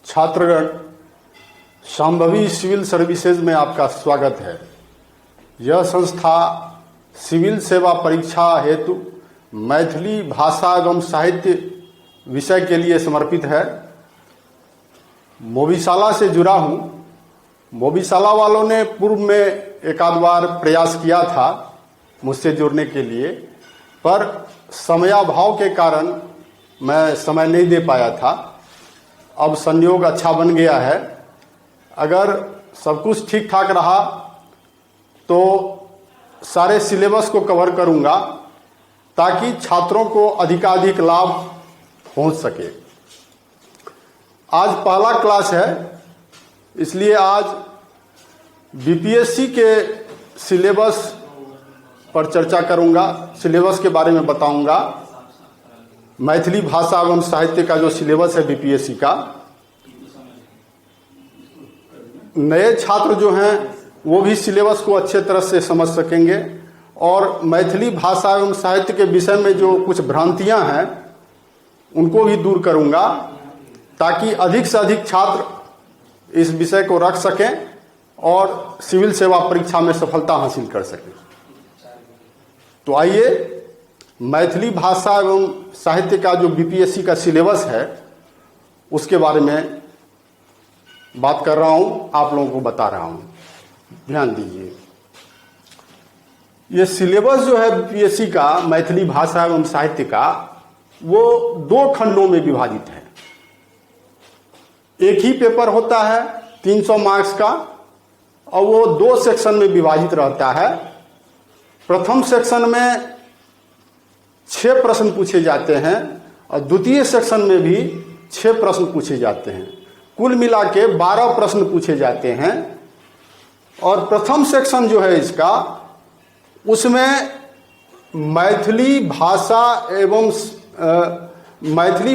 छात्रगण, Shambhavi civil services में आपका स्वागत है। यह संस्था सिविल सेवा परीक्षा हेतु मैथिली भाषा एवं साहित्य विषय के लिए समर्पित है। मोबीशाला से जुड़ा हूँ। मोबीशाला वालों ने पूर्व में एक आध बार प्रयास किया था मुझसे जुड़ने के लिए, पर समयाभाव के कारण मैं समय नहीं दे पाया था। अब संयोग अच्छा बन गया है। अगर सब कुछ ठीक ठाक रहा तो सारे सिलेबस को कवर करूंगा ताकि छात्रों को अधिकाधिक लाभ पहुंच सके। आज पहला क्लास है, इसलिए आज बीपीएससी के सिलेबस पर चर्चा करूंगा, सिलेबस के बारे में बताऊंगा। मैथिली भाषा एवं साहित्य का जो सिलेबस है बीपीएससी का, नए छात्र जो हैं वो भी सिलेबस को अच्छे तरह से समझ सकेंगे और मैथिली भाषा एवं साहित्य के विषय में जो कुछ भ्रांतियां हैं उनको भी दूर करूंगा ताकि अधिक से अधिक छात्र इस विषय को रख सकें और सिविल सेवा परीक्षा में सफलता हासिल कर सकें। तो आइए, मैथिली भाषा एवं साहित्य का जो बीपीएससी का सिलेबस है उसके बारे में बात कर रहा हूं, आप लोगों को बता रहा हूं। ध्यान दीजिए, ये सिलेबस जो है बीपीएससी का मैथिली भाषा एवं साहित्य का, वो 2 खंडों में विभाजित है। एक ही पेपर होता है 300 मार्क्स का और वो 2 सेक्शन में विभाजित रहता है। प्रथम सेक्शन में 6 प्रश्न पूछे जाते हैं और द्वितीय सेक्शन में भी 6 प्रश्न पूछे जाते हैं। कुल मिला के 12 प्रश्न पूछे जाते हैं। और प्रथम सेक्शन जो है इसका, उसमें मैथिली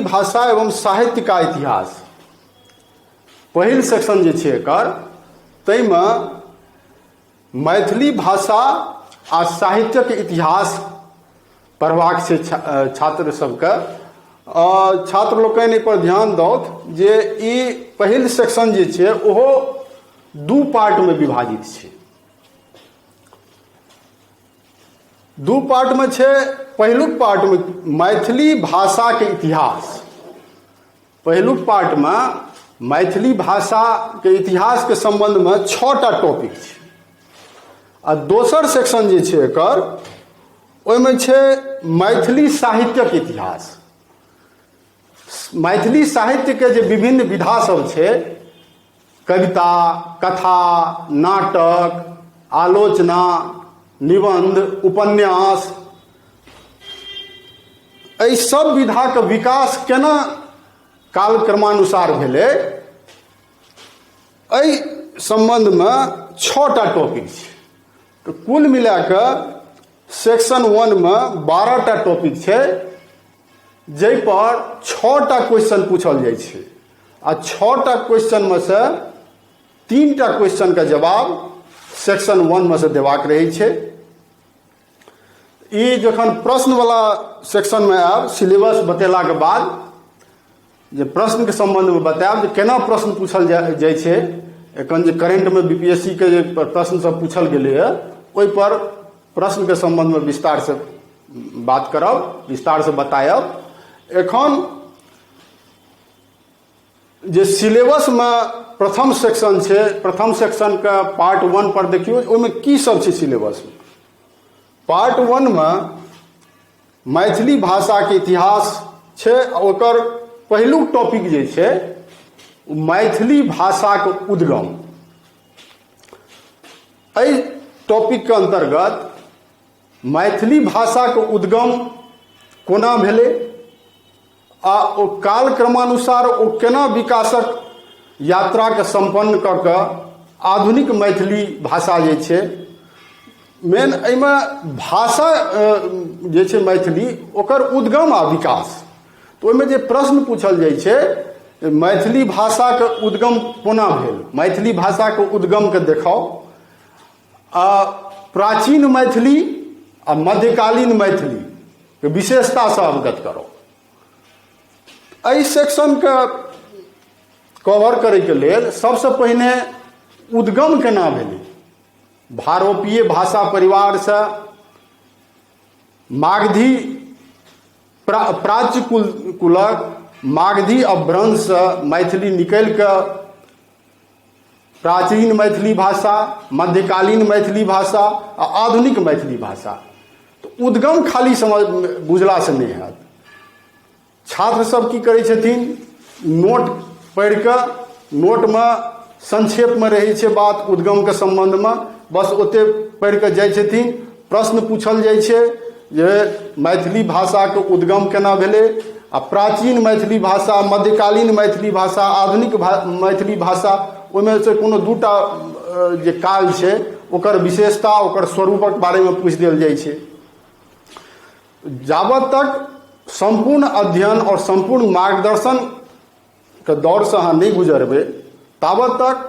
भाषा एवं साहित्य का इतिहास पहिल सेक्शन जे छै एकर, ताहिमे मैथिली भाषा आ साहित्यक इतिहास पढ़बाक छै छात्र सबके। छात्र लोकनि एहि पर ध्यान दौथ जे ई पहिल सेक्शन जे छै ओहो 2 पार्ट में विभाजित छै। 2 पार्ट में छै। पहिलुक पार्ट में मैथिली भाषा के इतिहास, पहिलुक पार्ट में मैथिली भाषा के इतिहास के संबंध में 6टा टॉपिक छै। आ दोसर सेक्शन जे छै एकर, ओहिमे छै मैथिली साहित्यक इतिहास। मैथिली साहित्य के जे विभिन्न विधा सब छै, कविता, कथा, नाटक, आलोचना, निबंध, उपन्यास, एहि सब विधा के विकास केना कालक्रमानुसार भेलै, एहि संबंध में 6टा टॉपिक छै। तो कुल मिला के सेक्शन 1 में 12टा टॉपिक छै, जाहि पर 6टा क्वेश्चन पूछल जाइ छै। आ 6टा क्वेश्चन में से 3टा क्वेश्चन का जवाब सेक्शन 1 में से देबाक रहै छै। ई जखन प्रश्न वाला सेक्शन में आब, सिलेबस बतेला के बाद जे प्रश्न के संबंध में बतायब जे केना प्रश्न पूछल जाइ छै। एखन जे करेंट में बीपीएससी के जे प्रश्न सब पूछल गेलै है, ओहि पर प्रश्न के संबंध में विस्तार से बात करब, विस्तार से बतायब। एखन जे सिलेबस में प्रथम सेक्शन छै, प्रथम सेक्शन का पार्ट 1 पर देखियो ओहिमे की सब छै सिलेबस में। पार्ट 1 में मैथिली भाषा के इतिहास छै। ओकर पहिलुक टॉपिक जे छै मैथिली भाषा के उद्गम। एहि टॉपिक के अंतर्गत मैथिली भाषा के उद्गम कोना भेलै आ ओ काल क्रमानुसार ओ केना विकासक यात्रा के संपन्न कऽ कऽ आधुनिक मैथिली भाषा जे छै, मेन एहिमे भाषा जे छै मैथिली, ओकर उद्गम आ विकास। तो ओहिमे जे प्रश्न पूछल जाइ छै, मैथिली भाषा के उद्गम कोना भेल, मैथिली भाषा के उद्गम के देखाउ, आ प्राचीन मैथिली आ मध्यकालीन मैथिली के विशेषता से अवगत करो। एहि सेक्शन के कवर करे के लेल सबसे पहिने उद्गम केना भेलै। भारोपीय भाषा परिवार से मागधी प्राच्य कुलक मागधी अपभ्रंश से मैथिली निकलि कऽ प्राचीन मैथिली भाषा, मध्यकालीन मैथिली भाषा आ आधुनिक मैथिली भाषा। तो उद्गम खाली समझ बुझला से नहीं हैत। छात्र सब की करै छथिन, नोट पढ़ि कऽ नोट में संक्षेप में रहै छै बात उद्गम के संबंध में, बस ओते पढ़ि कऽ जाइ छथिन। प्रश्न पूछल जाइ छै जे मैथिली भाषा के उद्गम केना भेलै, आ प्राचीन मैथिली भाषा, मध्यकालीन मैथिली भाषा, आधुनिक मैथिली भाषा, ओहिमे से कोनो दूटा जे काल छै ओकर विशेषता, ओकर स्वरूपक बारे में पूछि देल जाइ छै। जाबत तक संपूर्ण अध्ययन और संपूर्ण मार्गदर्शन के दौर से अहाँ नहीं गुजरबै ताबत तक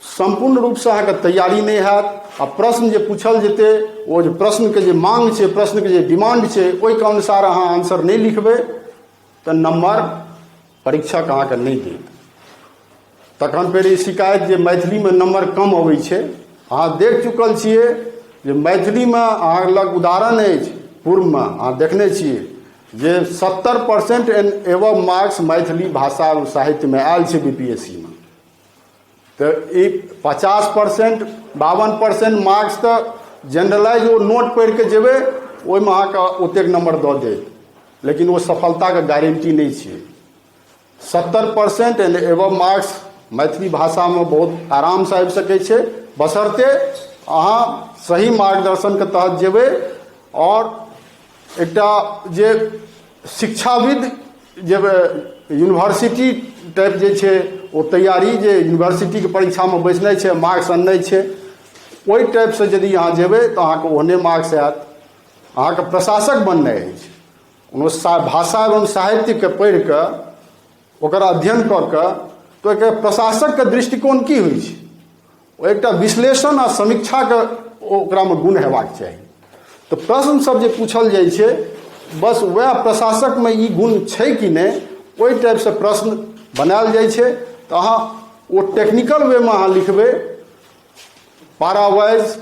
संपूर्ण रूप से अहाँके तैयारी नहीं हैत। आ प्रश्न जे पूछल जेतै, ओ जे प्रश्न के जे मांग छै, प्रश्न के जे डिमांड छै, ओहिके अनुसार अहाँ आंसर नहीं लिखबै तऽ नंबर परीक्षक अहाँके नहीं देत। तखन फेर ई शिकायत जे मैथिली में नंबर कम अबै छै, अहाँ देख चुकल छियै जे मैथिली में अहाँ लग उदाहरण अछि, पूर्व में अहाँ देखने छियै जे 70% एंड एबव मार्क्स मैथिली भाषा साहित्य में आयल छै बीपीएससी में। तो ई 50% 52% मार्क्स तो जनरलाइज वो नोट पढ़ि के जेबै ओहिमे अहाँके ओतेक नंबर दऽ देत, लेकिन वो सफलता के गारंटी नहीं छै। 70% एंड एबव मार्क्स मैथिली भाषा में बहुत आराम से आबि सकै छै, बशर्ते अहाँ सही मार्गदर्शन के तहत जेबै। और एकटा जे शिक्षाविद जे यूनिवर्सिटी टाइप जे छै ओ तैयारी जे यूनिवर्सिटी के परीक्षा में बैसनाइ छै, मार्क्स अननाइ छै, ओहि टाइप से यदि अहाँ जेबै तऽ अहाँके ओहने मार्क्स आयत। अहाँके प्रशासक बननाइ अछि, कोनो भाषा एवं साहित्य के पढ़ि कऽ ओकर अध्ययन कऽ कऽ तो एक प्रशासक के दृष्टिकोण की होइ छै, ओ एकटा विश्लेषण आ समीक्षा के ओकरा में गुण हेबाक चाही। तो प्रश्न सब जे पूछल जाइ छै बस वह प्रशासक में ई गुण छै कि नहीं, ओहि टाइप से प्रश्न बनायल जाइ छै। तो अहाँ वो टेक्निकल वे में अहाँ लिखबै, पारावाइज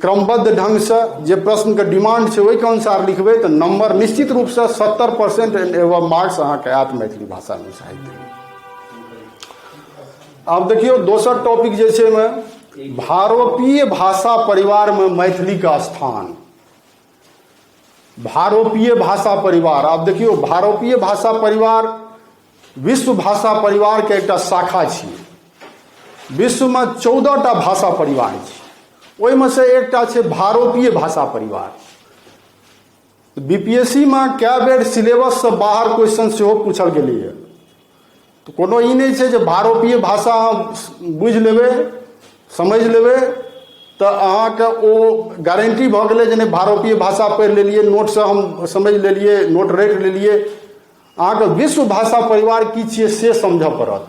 क्रमबद्ध ढंग से जे प्रश्न के डिमांड छै ओहि के अनुसार लिखबै तो नंबर निश्चित रूप से 70% एंड एबव मार्क्स अहाँके आयत मैथिली भाषा में साहित्य में। अब देखियो दोसर टॉपिक जे छै में भारोपीय भाषा परिवार में मैथिली का स्थान। भारोपीय भाषा परिवार, आप देखियो भारोपीय भाषा परिवार विश्व भाषा परिवार के एकटा शाखा छियै। विश्व में 14टा भाषा परिवार छै, ओहिमे से एकटा छै भारोपीय भाषा परिवार। बीपीएससी में कए बेर सिलेबस से बाहर क्वेश्चन सेहो पूछल गेलैए। तो कोनो ई नहीं छै जे भारोपीय भाषा अहाँ बुझि लेबै, समझ लेबै तो अहाँके ओ गारंटी भऽ गेलै जे नहीं भारोपीय भाषा पढ़ि लेलिए, नोट से हम समझ लेलिए, नोट राखि लेलिए। अहाँके विश्व भाषा परिवार की छियै से समझ पड़त।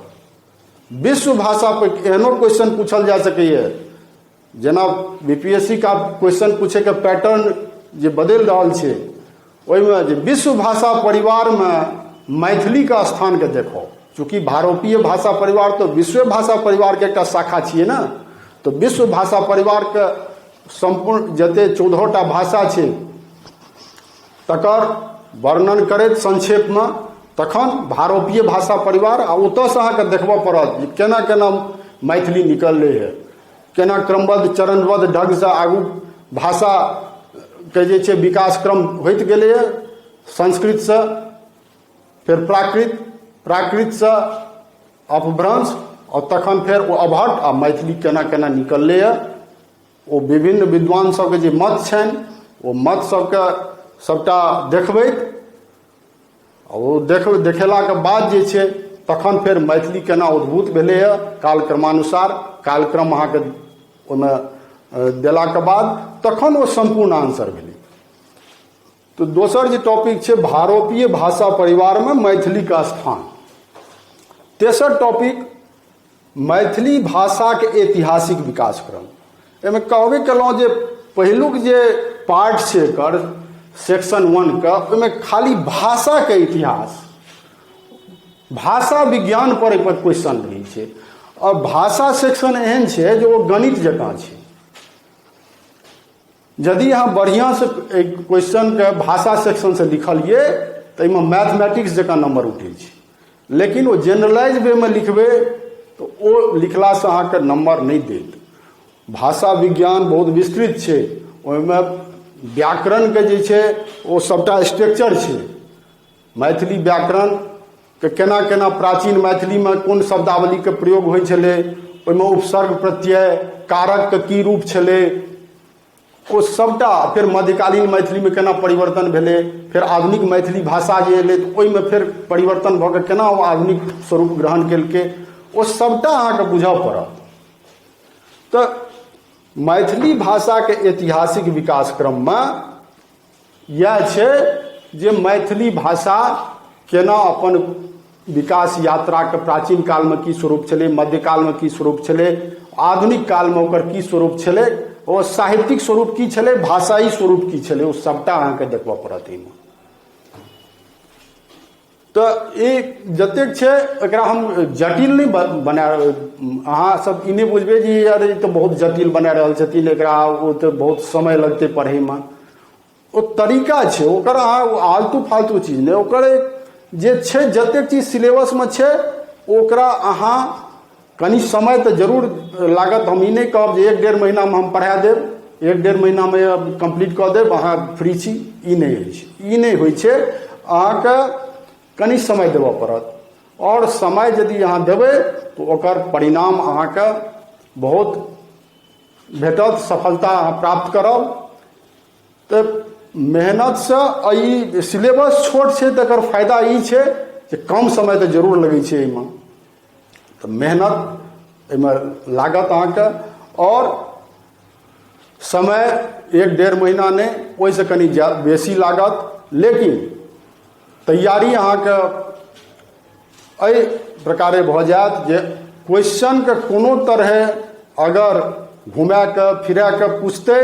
विश्व भाषा पर एहनो क्वेश्चन पूछल जा सकैए, जेना बीपीएससी का क्वेश्चन पूछे के पैटर्न जे बदलि रहल छै, ओहिमे जे विश्व भाषा परिवार में मैथिली का स्थान के देखो। चूँकि भारोपीय भाषा परिवार तो विश्व भाषा परिवार के एकटा शाखा छियै ना, तो विश्व भाषा परिवार के संपूर्ण जते 14टा भाषा छै तकर वर्णन करैत संक्षेप में तखन भारोपीय भाषा परिवार आ ओतऽसँ अहाँके देखबऽ पड़त जे केना केना मैथिली निकललै है, केना क्रमबद्ध चरणबद्ध ढंग से आगू भाषा के जे छै विकास क्रम होइत गेलै है। संस्कृत से फिर प्राकृत, प्राकृत से अपभ्रंश और तखन फेर ओ अभट्ट आ मैथिली केना केना निकललै है। ओ विभिन्न विद्वान सबके जे मत छनि ओ मत सबके सबटा देखबैत ओ देखेलाके बाद जे छै तखन फेर मैथिली केना उद्भूत भेलै है कालक्रमानुसार, कालक्रम अहाँके ओहिमे देलाके बाद तखन ओ संपूर्ण आंसर भेलै। तो दोसर जे टॉपिक छै भारोपीय भाषा परिवार में मैथिली का स्थान। तेसर टॉपिक मैथिली भाषा के ऐतिहासिक विकास क्रम। एहिमे कहबे केलहुँ जे पहिलुक जे पार्ट छै एकर सेक्शन 1 का, ओहिमे खाली भाषा के इतिहास, भाषा विज्ञान पर क्वेश्चन रही है। और भाषा सेक्शन एहन है जो गणित जकाँ है। यदि अहाँ बढ़िया से क्वेश्चन के भाषा सेक्शन से लिखलिए तो इमें मैथमेटिक्स जकाँ नंबर उठे, लेकिन वो जनरलाइज वे में लिखबे तो वो लिखला से अहाँ के नंबर नहीं देत। भाषा विज्ञान बहुत विस्तृत है, ओहिमे व्याकरण के जे छै वो सबटा स्ट्रक्चर है। मैथिली व्याकरण के केना केना प्राचीन मैथिली में कोन शब्दावली के प्रयोग होइ छलै, ओहिमे उपसर्ग प्रत्यय कारक के की रूप छलै, ओ सबटा। फिर मध्यकालीन मैथिली में केना परिवर्तन भेलै, फिर आधुनिक मैथिली भाषा जे एलै तऽ ओहिमे फिर परिवर्तन भऽ कऽ केना ओ आधुनिक स्वरूप ग्रहण केलकै, ओ सबटा अहाँके बुझऽ पड़त। तऽ मैथिली भाषा के ऐतिहासिक विकास क्रम में यह छै जे मैथिली भाषा केना अपन विकास यात्रा के प्राचीन काल में की स्वरूप छलै, मध्यकाल में की स्वरूप छलै, आधुनिक काल में ओकर की स्वरूप छलै, और साहित्यिक स्वरूप की छलै, भाषाई स्वरूप की छलै, ओ सबटा अहाँके देखबऽ पड़त। एहिमे तऽ ई जतेक छै एकरा हम जटिल नहीं बना, अहाँ सब ई नहीं बुझबै जे यार ई तऽ बहुत जटिल बना रहल छथिन, एकरा ओ तऽ बहुत समय लगतै पढ़ैमे। ओ तरीका छै ओकर, अहाँ आलतू फालतू चीज नहीं, ओकर जे छै जतेक चीज सिलेबस में छै ओकरा अहाँ कनी समय तो जरूर लागत। हम ई नहीं कहब जे 1-1.5 महीना में हम पढ़ा देब, 1-1.5 महीना में कंप्लीट कऽ देब, अहाँ फ्री छी, ई नहीं होइ छै। ई नहीं होइ छै, अहाँके कनी समय देबऽ पड़त, और समय यदि अहाँ देबै तो ओकर परिणाम अहाँके बहुत भेटत, सफलता अहाँ प्राप्त करब। तऽ मेहनत से ई सिलेबस छोट छै तऽ एकर फायदा ई छै जे कम समय तऽ जरूर लगै छै एहिमे, तऽ मेहनत एहिमे लागत अहाँके, और समय 1-1.5 महीना नहीं, ओहिसँ कनी बेसी लागत, लेकिन तैयारी अहाँके एहि प्रकारे भऽ जायत जे क्वेश्चन के कोनो तरहे अगर घुमा के फिरा के पूछतै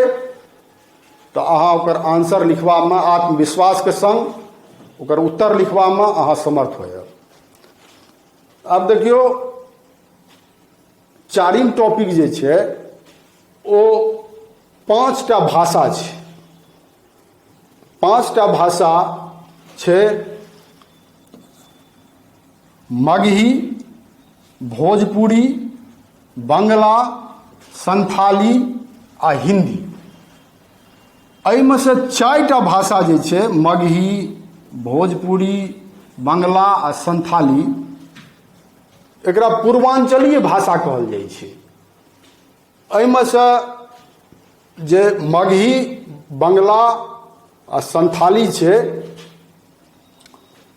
तो अहाँ ओकर आंसर लिखवा में आत्मविश्वास के संग ओकर उत्तर लिखवा में अहाँ समर्थ हो जायब। अब देखियो चारिम टॉपिक जे छै ओ 5टा भाषा छै। 5टा भाषा छै मगही, भोजपुरी, बंगला, संथाली आ हिंदी। एहिमे से 4टा भाषा जे छै मगही, भोजपुरी, बंगला आ संथाली, एकरा पूर्वांचलीय भाषा कहल जाइ छै। एहिमे से जे मगही, बंगला आ संथाली छै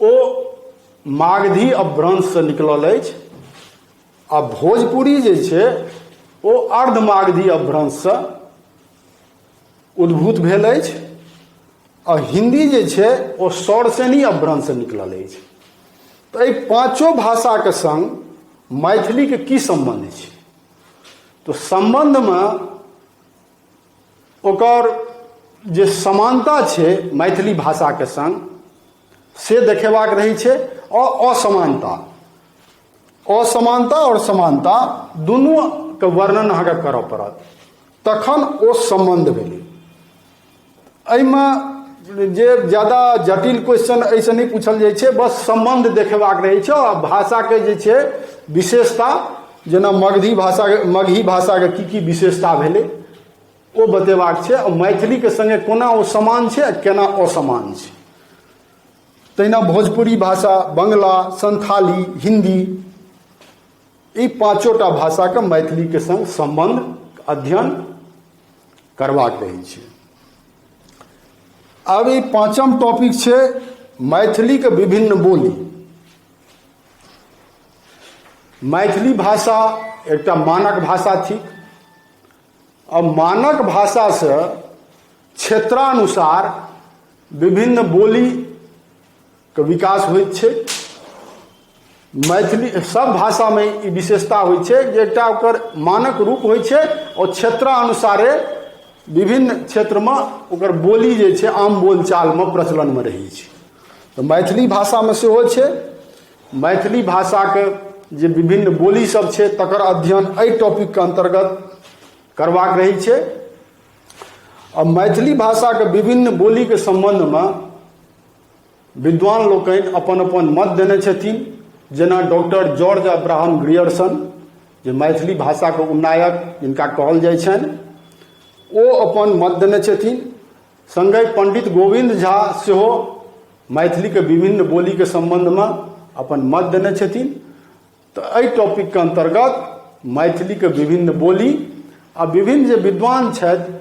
ओ मागधी अपभ्रंश से निकलल अछि, आ भोजपुरी जे छै ओ अर्धमागधी अपभ्रंश से उद्भूत भेल अछि, और हिंदी जे छै ओ सौरसेनी अपभ्रंश से निकलल अछि। तऽ एहि 5 भाषा के संग मैथिली के की संबंध छै? तो संबंध में ओकर जे समानता छै मैथिली भाषा के संग से देखेबाक रहै छै, और असमानता और समानता दुनू के वर्णन अहाँके करऽ पड़त, तखन ओ संबंध भेलै। एहिमे जे ज़्यादा जटिल क्वेश्चन ऐसे नहीं पूछल जाइ छै, बस संबंध देखेबाक रहै छै, और भाषा के जे छै विशेषता, जेना मगही भाषा के की विशेषता भेलै ओ बतेबाक छै, और मैथिली के संगे कोना ओ समान छै केना असमान छै। तहिना भोजपुरी भाषा, बंगला, संथाली, हिंदी, ई 5टा भाषा के मैथिली के संग संबंध अध्ययन करबाक रहै छै। अब ई 5म टॉपिक छै मैथिली के विभिन्न बोली। मैथिली भाषा एकटा मानक भाषा थी, और मानक भाषा से क्षेत्रानुसार विभिन्न बोली के विकास होइत छै। मैथिली सब भाषा में ई विशेषता होइ छै जे एकटा ओकर मानक रूप होइ छै, और क्षेत्रानुसारे विभिन्न क्षेत्र में ओकर बोली जे छै आम बोलचाल में प्रचलन में रही छै। तो मैथिली भाषा में सेहो छै। मैथिली भाषा के जे विभिन्न बोली सब छै तकर अध्ययन एहि टॉपिक के अंतर्गत करबाक रही छै। और मैथिली भाषा के विभिन्न बोली के संबंध में विद्वान लोकनि अपन अपन मत देने छथिन। जेना डॉक्टर जॉर्ज अब्राहम ग्रियर्सन जे मैथिली भाषा के उन्नायक जिनका कहल जाइ छनि, ओ अपन मत देने छथिन। संगे पंडित गोविंद झा सेहो मैथिली के विभिन्न बोली के संबंध में अपन मत देने छथिन। तो एहि टॉपिक के अंतर्गत मैथिली के विभिन्न बोली आ विभिन्न जे विद्वान छथि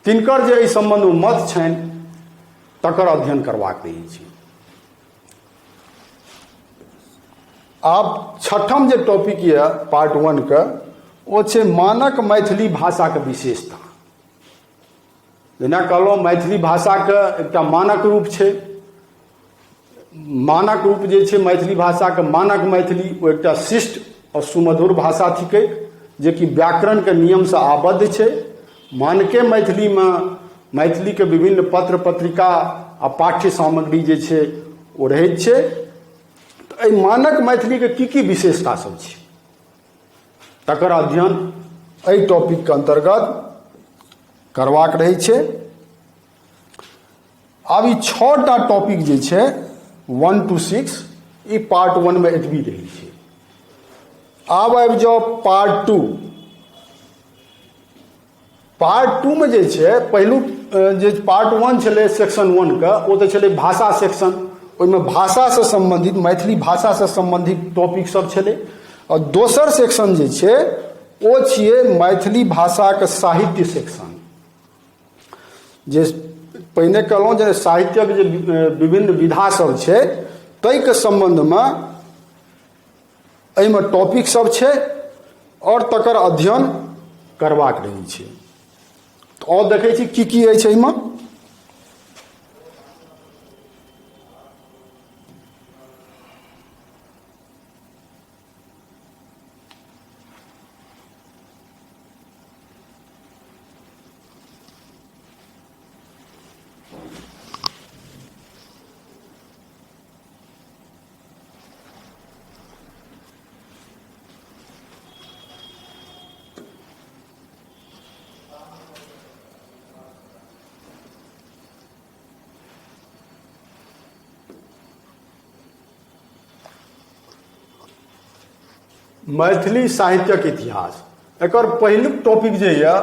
तिनकर जे एहि संबंध में मत छनि तकर अध्ययन करबाक रही छै। आब छठम जे टॉपिक यऽ पार्ट 1 के ओ छै मानक मैथिली भाषा के विशेषता। जेना कहलहुँ मैथिली भाषा के एकटा मानक रूप छै। मानक रूप जे छै मैथिली भाषा के मानक मैथिली ओ एकटा शिष्ट और सुमधुर भाषा थिकै जे कि व्याकरण के नियम से आबद्ध छै। मानके मैथिली में मैथिली के विभिन्न पत्र पत्रिका आ पाठ्य सामग्री जे छै ओ रहैत छै। तो एहि मानक मैथिली के की विशेषता सब छै तकर अध्ययन एहि टॉपिक के अंतर्गत करबाक रहै छै। आब ई 6टा टॉपिक जे छै 1 to 6 ई पार्ट 1 में एतबी रही छै। आब आबि जाओ पार्ट 2। पार्ट 2 में जे छै पहिलुक जे पार्ट 1 छलै सेक्शन 1 के ओ तऽ छलै भाषा सेक्शन। ओहिमे भाषा से संबंधित मैथिली भाषा से संबंधित टॉपिक सब छलै। और दोसर सेक्शन जे छै ओ छियै मैथिली भाषा के साहित्य सेक्शन। जे पहिने कहलहुँ जे साहित्यक जे विभिन्न विधा सब छै ताहि के संबंध में एहिमे टॉपिक सब छै और तकर अध्ययन करबाक रहै छै। तो और देखै छी की अछि एहिमे। मैथिली साहित्यक इतिहास एकर पहिलुक टॉपिक जे यऽ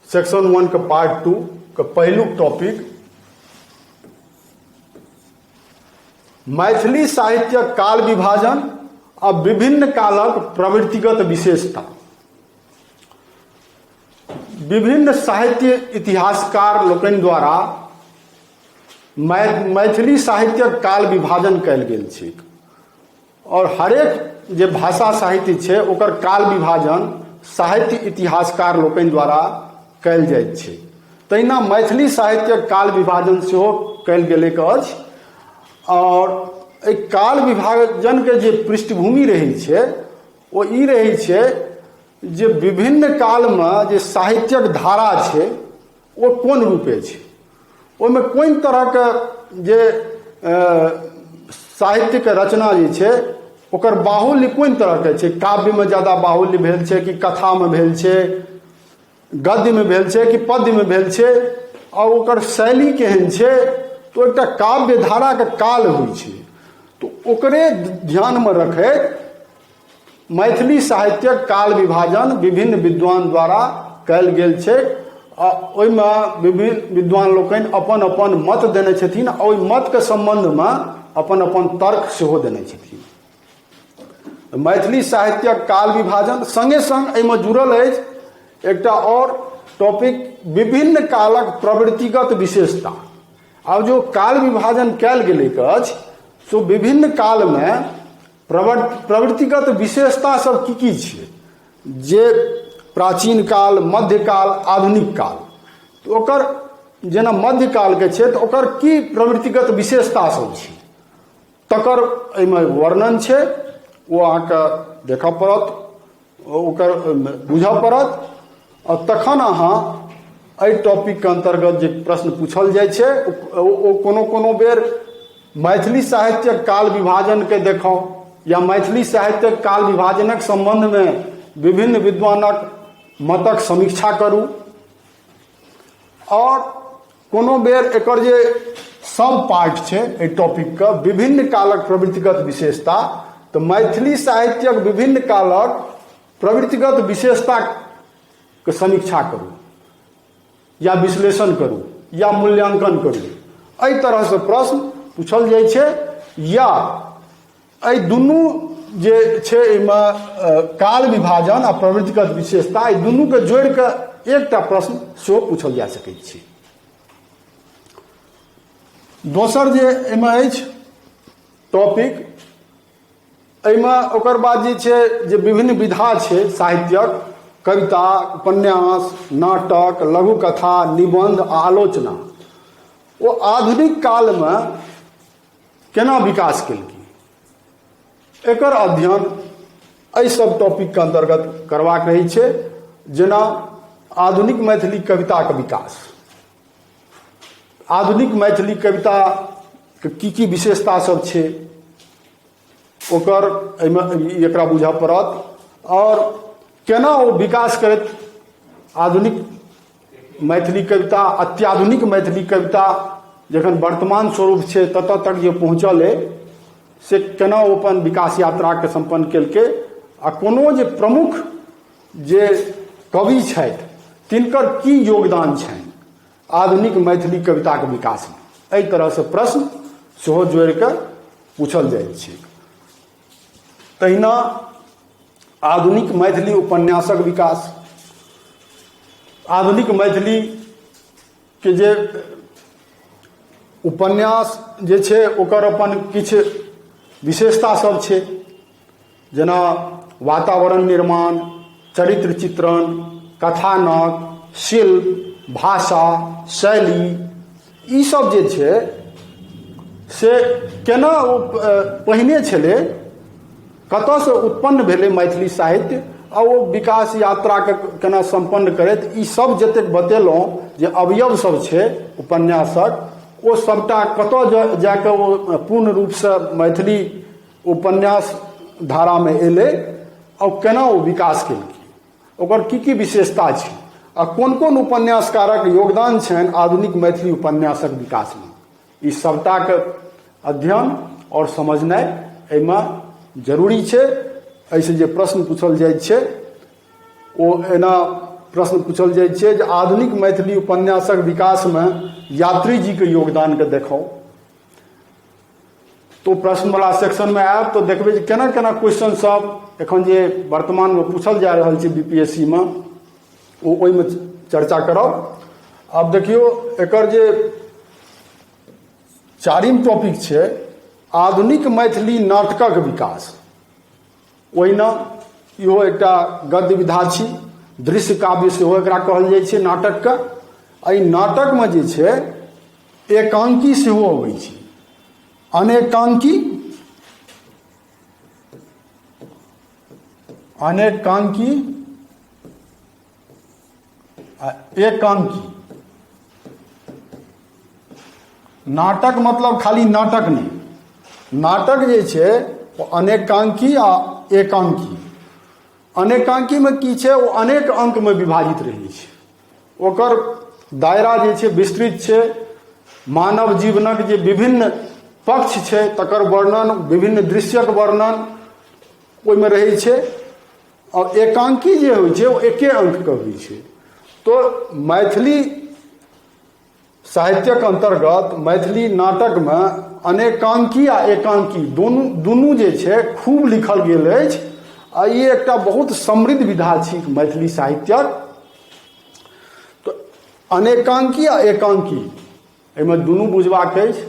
सेक्शन 1 के पार्ट 2 के पहिलुक टॉपिक मैथिली साहित्यक काल विभाजन आ विभिन्न कालक प्रवृत्तिगत विशेषता। विभिन्न साहित्य इतिहासकार लोकनि द्वारा मैथिली साहित्यक काल विभाजन कयल गेल छै और हरेक जे भाषा साहित्य छै ओकर काल विभाजन साहित्य इतिहासकार लोकनि द्वारा कयल जाइत छै। तहिना मैथिली साहित्यक काल विभाजन सेहो कयल गेलैक अछि। और एहि काल विभाजन के जे पृष्ठभूमि रहै छै ओ ई रहै छै जे विभिन्न काल में जे साहित्यक धारा छै ओ कोन रूपे छै, ओहिमे कोन तरह के जे साहित्य के रचना जे छै ओकर बाहुल्य कोन तरह के छै। काव्य में ज्यादा बाहुल्य भेल छै कि कथा में भेल छै, गद्य में भेल छै कि पद्य में भेल छै, और ओकर शैली केहन छै। तो एकटा काव्य धारा के काल होइ छै। तो ओकरे ध्यान में रखैत मैथिली साहित्यक काल विभाजन विभिन्न विद्वान द्वारा कयल गेल छै। आ ओहिमे विभिन्न विद्वान लोकनि अपन अपन मत देने छथिन और ओहि मत के संबंध में अपन अपन तर्क सेहो देने छथिन। मैथिली साहित्यक काल विभाजन संगे संग एहिमे जुड़ल अछि एकटा और टॉपिक विभिन्न कालक प्रवृत्तिगत विशेषता। अब जो काल विभाजन कयल गेलै अछि सो विभिन्न काल में प्रवृत्तिगत विशेषता सब की छै जे प्राचीन काल, मध्यकाल, आधुनिक काल। तो ओकर जेना मध्यकाल के छै तो ओकर की प्रवृत्तिगत विशेषता सब छै तकर एहिमे वर्णन छै। वो अहाँके देखऽ पड़त, ओकर बुझऽ पड़त और तखन अहाँ एहि टॉपिक के अंतर्गत जे प्रश्न पूछल जाइ छै ओ कोनो बेर मैथिली साहित्यक काल विभाजन के देखाउ या मैथिली साहित्यक काल विभाजनक संबंध में विभिन्न विद्वानक मतक समीक्षा करू और कोनो बेर एकर जे सब पार्ट छै एहि टॉपिक के विभिन्न कालक प्रवृत्तिगत विशेषता तो मैथिली साहित्यक विभिन्न कालक प्रवृत्तिगत विशेषता के समीक्षा करू या विश्लेषण करू या मूल्यांकन करू एहि तरह से प्रश्न पूछल जाइ छै या एहि दुनू जे छै एहिमे काल विभाजन आ प्रवृत्तिगत विशेषता एहि दुनू के जोड़ि कऽ एकटा प्रश्न सेहो पूछल जा सकैत छै। दोसर जे एहिमे अछि टॉपिक एहिमे ओकर बाद जे छै जे विभिन्न विधा छै साहित्यक कविता उपन्यास नाटक लघुकथा निबंध आ आलोचना ओ आधुनिक काल में केना विकास केलकै एकर अध्ययन एहि सब टॉपिक के अंतर्गत करबाक रहै छै जेना आधुनिक मैथिली कविता के विकास आधुनिक मैथिली कविता के की विशेषता सब छै ओकर एहिमे एकरा बुझऽ पड़त और केना ओ विकास करैत आधुनिक मैथिली कविता अत्याधुनिक मैथिली कविता जखन वर्तमान स्वरूप छै ततऽ तक जे पहुँचल है से केना ओ अपन विकास यात्रा के संपन्न केलकै आ कोनो जे प्रमुख जे कवि छथि तिनकर की योगदान छनि आधुनिक मैथिली कविता के विकास में एहि तरह से प्रश्न सेहो जोड़ि कऽ पूछल जाइत छै। तहिना आधुनिक मैथिली उपन्यासक विकास आधुनिक मैथिली के जे उपन्यास जे छै ओकर अपन किछु विशेषता सब छै जेना वातावरण निर्माण चरित्र चित्रण कथानक शिल्प भाषा शैली ई सब जे छै से केना ओ पहिने छलै कतऽसँ उत्पन्न भेलै मैथिली साहित्य आ ओ विकास यात्रा के केना संपन्न करैत ई सब जतेक बतेलहुँ जे अवयव सब छै उपन्यासक ओ सबटा कतऽ जाकऽ ओ पूर्ण रूपसँ मैथिली उपन्यास धारा में एलै और केना ओ विकास केलकै ओकर की विशेषता छै आ कोन कोन उपन्यासकारक योगदान छनि आधुनिक मैथिली उपन्यासक विकास में ई सबटा के अध्ययन और समझनाइ एहिमे जरूरी छै। एहिसँ जे प्रश्न पूछल जाइत छै ओ एना प्रश्न पूछल जाइत छै जे आधुनिक मैथिली उपन्यासक विकास में यात्री जी के योगदान के देखाउ तो प्रश्न वाला सेक्शन में आयब तो देखबै जे केना केना क्वेश्चन सब एखन जे वर्तमान में पूछल जा रहल छै बीपीएससी में ओहिमे चर्चा करब। आब देखियौ एकर जे चारिम टॉपिक छै आधुनिक मैथिली नाटकक विकास ओहिना इहो एकटा गद्य विधा छी दृश्य काव्य सेहो एकरा कहल जाइ छै नाटक के एहि नाटक में जे छै एकांकी सेहो अबै छै अनेकांकी अनेकांकी आ एकांकी नाटक मतलब खाली नाटक नहीं नाटक जे छै अनेकांकी आ एकांकी अनेकांकी में की छै ओ अनेक अंक में विभाजित रहै छै ओकर दायरा जे छै विस्तृत छै मानव जीवनक जे विभिन्न पक्ष छै तकर वर्णन विभिन्न दृश्यक वर्णन ओहिमे रहै छै और एकांकी जे होइ छै ओ एके अंक के होइ छै। तो मैथिली साहित्यक अंतर्गत मैथिली नाटक में अनेकांकी आ एकांकी दुनू जे छै खूब लिखल गेल अछि आ ई एकटा बहुत समृद्ध विधा छी मैथिली साहित्यक। तो अनेकांकी आ एकांकी एहिमे दुनू बुझबाक अछि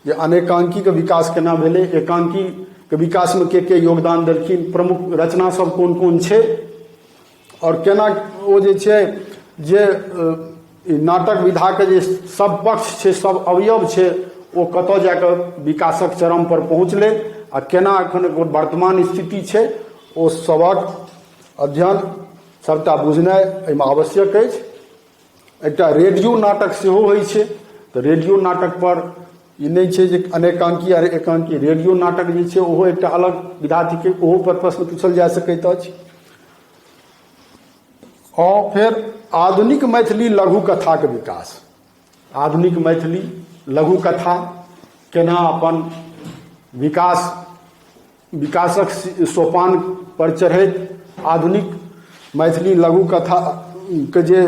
जे अनेकांकी के विकास केना भेलै एकांकी के विकास में के योगदान देलखिन प्रमुख रचना सब कोन कोन छै और केना ओ जे छै जे नाटक विधा के जे सब पक्ष छै सब अवयव छै ओ कतऽ जाकर विकासक चरम पर पहुँचलै आ केना एखन वर्तमान स्थिति छै ओ सबक अध्ययन सबटा बुझनाइ एहिमे आवश्यक अछि। एकटा रेडियो नाटक सेहो होइ छै। तऽ रेडियो नाटक पर ई नहि छै जे अनेकांकी आ एकांकी, रेडियो नाटक जे छै ओहो एकटा अलग विधा थिकै, ओहो पर प्रश्न पूछल जा सकैत अछि। और फिर आधुनिक मैथिली लघु कथाके विकास, आधुनिक मैथिली लघु कथा केना अपन विकासक सोपान पर चढ़ैत आधुनिक मैथिली लघु कथा के जे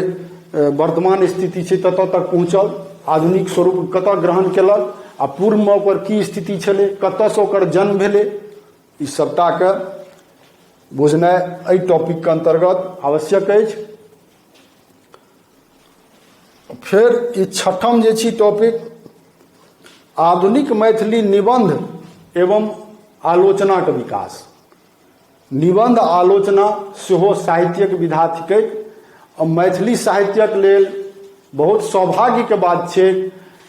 वर्तमान स्थिति छै ततऽ तक पहुँचल, आधुनिक स्वरूप कतऽ ग्रहण केलक आ पूर्वमे ओकर की स्थिति छलै, कतऽसँ ओकर जन्म भेलै, ई सबटाके बुझनाइ एहि टॉपिकके अंतर्गत आवश्यक अछि। फिर ई छठम जे छी टॉपिक, आधुनिक मैथिली निबंध एवं आलोचनाके विकास। निबंध आलोचना सेहो साहित्यक विधा थिकै और मैथिली साहित्यक लेल बहुत सौभाग्यके बात छै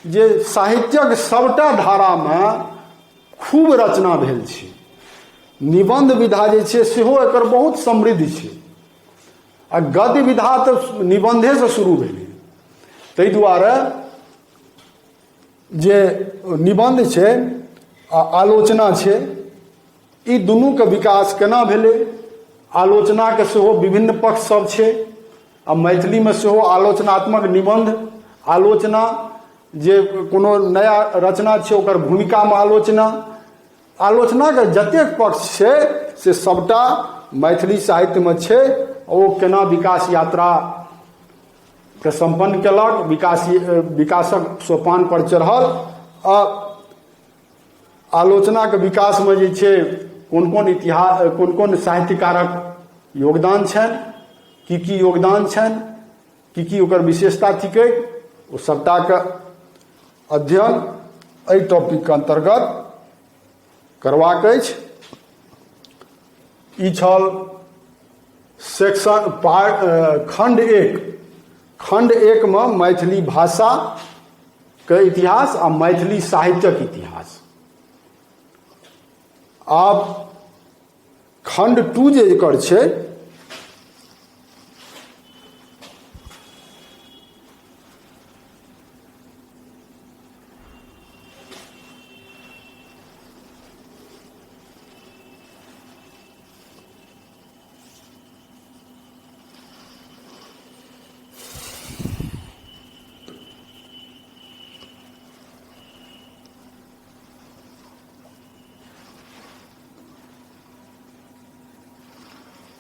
जे साहित्यक सबटा धारामे खूब रचना भेल छै। निबंध विधा जे छै सेहो एकर बहुत समृद्ध छै आ गद्य विधा तऽ निबंधेसँ शुरू भेलै। ताहि दुआरे जे निबंध छै आ आलोचना छै, ई दुनूके विकास केना भेलै, आलोचनाके सेहो विभिन्न पक्ष सब छै आ मैथिलीमे सेहो आलोचनात्मक निबंध, आलोचना जे कोनो नया रचना छै ओकर भूमिकामे आलोचना, आलोचनाके जतेक पक्ष छै से सबटा मैथिली साहित्यमे छै। ओ केना विकास यात्रा के संपन्न केलक, विकासक सोपान पर चढ़ल, आ आलोचनाके विकासमे जे छै कोन कोन इतिहास, कोन कोन साहित्यकारक योगदान छनि, की योगदान छनि, की ओकर विशेषता थिकै, ओ सबटाके अध्ययन एहि टॉपिकके अंतर्गत करबाक अछि। ई छल सेक्शन खंड 1। खंड 1 में मैथिली भाषा के इतिहास आ मैथिली साहित्यक इतिहास। आब खंड 2 जे एकर छै,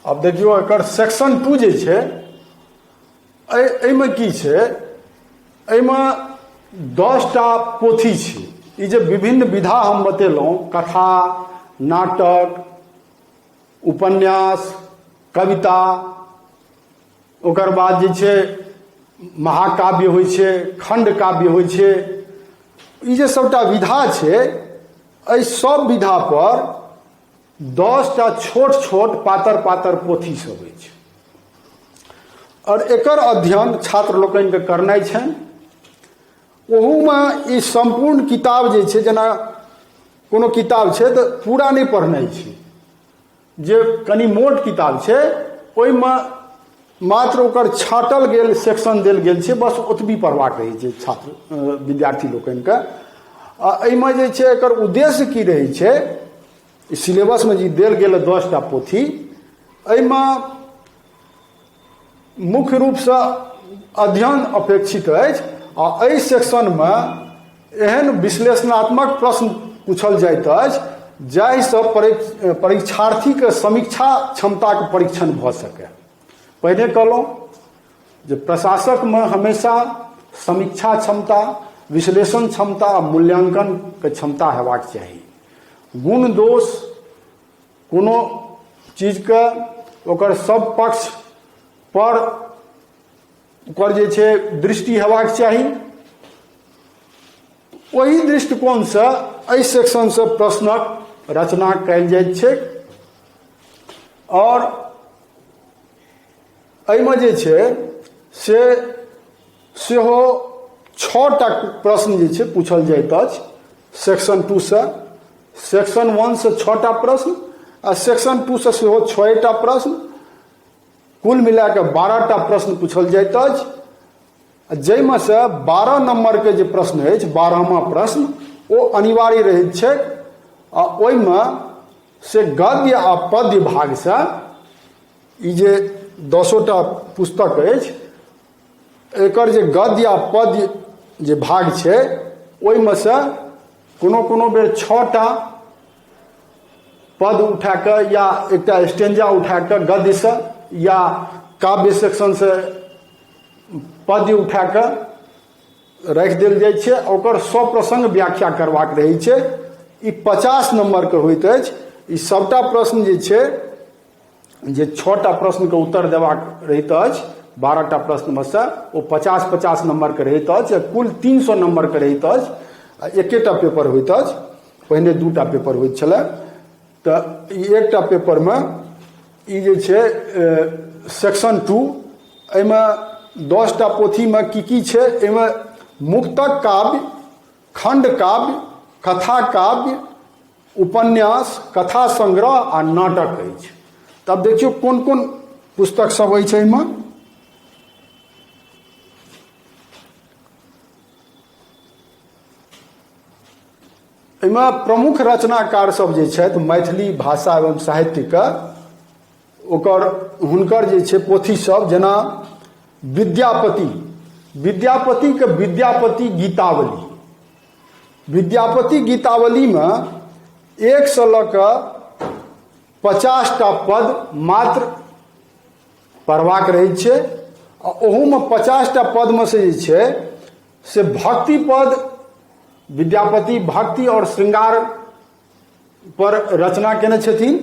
अब देखियो एकर सेक्शन 2 जे छै, एहिमे की छै, एहिमे 10टा पोथी छै। ई जे विभिन्न विधा हम बतेलहुँ, कथा, नाटक, उपन्यास, कविता, ओकर बाद जे छै महाकाव्य होइ छै, खंड काव्य होइ छै, ई जे सबटा विधा छै, एहि सब विधा पर 10टा छोट छोट पातर पातर पोथी सब अछि और एकर अध्ययन छात्र लोकनिके करनाइ छनि। ओहूमे ई संपूर्ण किताब जे छै, जेना कोनो किताब छै तऽ पूरा नहि पढ़नाइ छै, जे कनि मोट किताब छै ओहिमे मात्र ओकर छाँटल गेल सेक्शन देल गेल छै, बस ओतबी पढ़बाक रहै छै छात्र विद्यार्थी लोकनिके। आ एहिमे जे छै एकर उद्देश्य की रहै छै, सिलेबस में जे देल गेल 10टा पोथी, एहिमे मुख्य रूपसँ अध्ययन अपेक्षित अछि आ एहि सेक्शनमे एहन विश्लेषणात्मक प्रश्न पूछल जाइत अछि जाहिसँ परीक्षार्थीके समीक्षा क्षमताके परीक्षण भऽ सकै। पहिने कहलहुँ जे प्रशासकमे हमेशा समीक्षा क्षमता, विश्लेषण क्षमता आ मूल्यांकनके क्षमता हेबाक चाही। गुण दोष कोनो चीजके ओकर सब पक्ष पर ओकर जे छै दृष्टि हेबाक चाही। ओही दृष्टिकोणसँ एहि सेक्शनसँ प्रश्नक रचना कयल जाइत छै और एहिमे जे छै से सेहो 6टा प्रश्न जे छै पूछल जाइत अछि सेक्शन 2 से। सेक्शन 1 से 6टा प्रश्न आ सेक्शन 2 से सेहो 6टा प्रश्न, कुल मिला के 12टा प्रश्न पूछल जाइत अछि जाहिमे से 12 नंबर के जे प्रश्न अछि 12वां प्रश्न ओ अनिवार्य रहैत छै आ ओहिमे से गद्य आ पद्य भाग से ई जे 10टा पुस्तक अछि एकर जे गद्य आ पद्य जे भाग छै ओहिमे से कोनो बेर 6टा पद उठा कऽ या एकटा स्टेंजा उठा कऽ गद्य से या काव्य सेक्शन से पद्य उठा कऽ राखि देल जाइ छै ओकर सप्रसंग व्याख्या करबाक रहै छै। ई 50 नंबर के होइत अछि। ई सबटा प्रश्न जे छै जे 6टा प्रश्न के उत्तर देबाक रहैत अछि 12टा प्रश्न में से ओ 50-50 नंबर के रहैत अछि। कुल 300 नंबर के रहैत अछि। एकेटा पेपर होइत अछि, पहिने 2टा पेपर होइत छलै। तऽ ई एकटा पेपर में ई जे छै सेक्शन 2 एहिमे 10टा पोथी में की छै एहिमे मुक्तक काव्य, खंड काव्य, कथा काव्य, उपन्यास, कथा संग्रह आ नाटक अछि। तब देखियौ कोन कोन पुस्तक सब अछि एहिमे। एहिमे प्रमुख रचनाकार सब जे छथि मैथिली भाषा एवं साहित्य के ओकर हुनकर जे छै पोथी सब जेना विद्यापति के विद्यापति गीतावली, विद्यापति गीतावली में 1 से लऽ कऽ 50टा पद मात्र पढ़बाक रहै छै आ ओहूमे 50टा पद में से जे छै से भक्ति पद विद्यापति भक्ति और श्रृंगार पर रचना केने छथिन।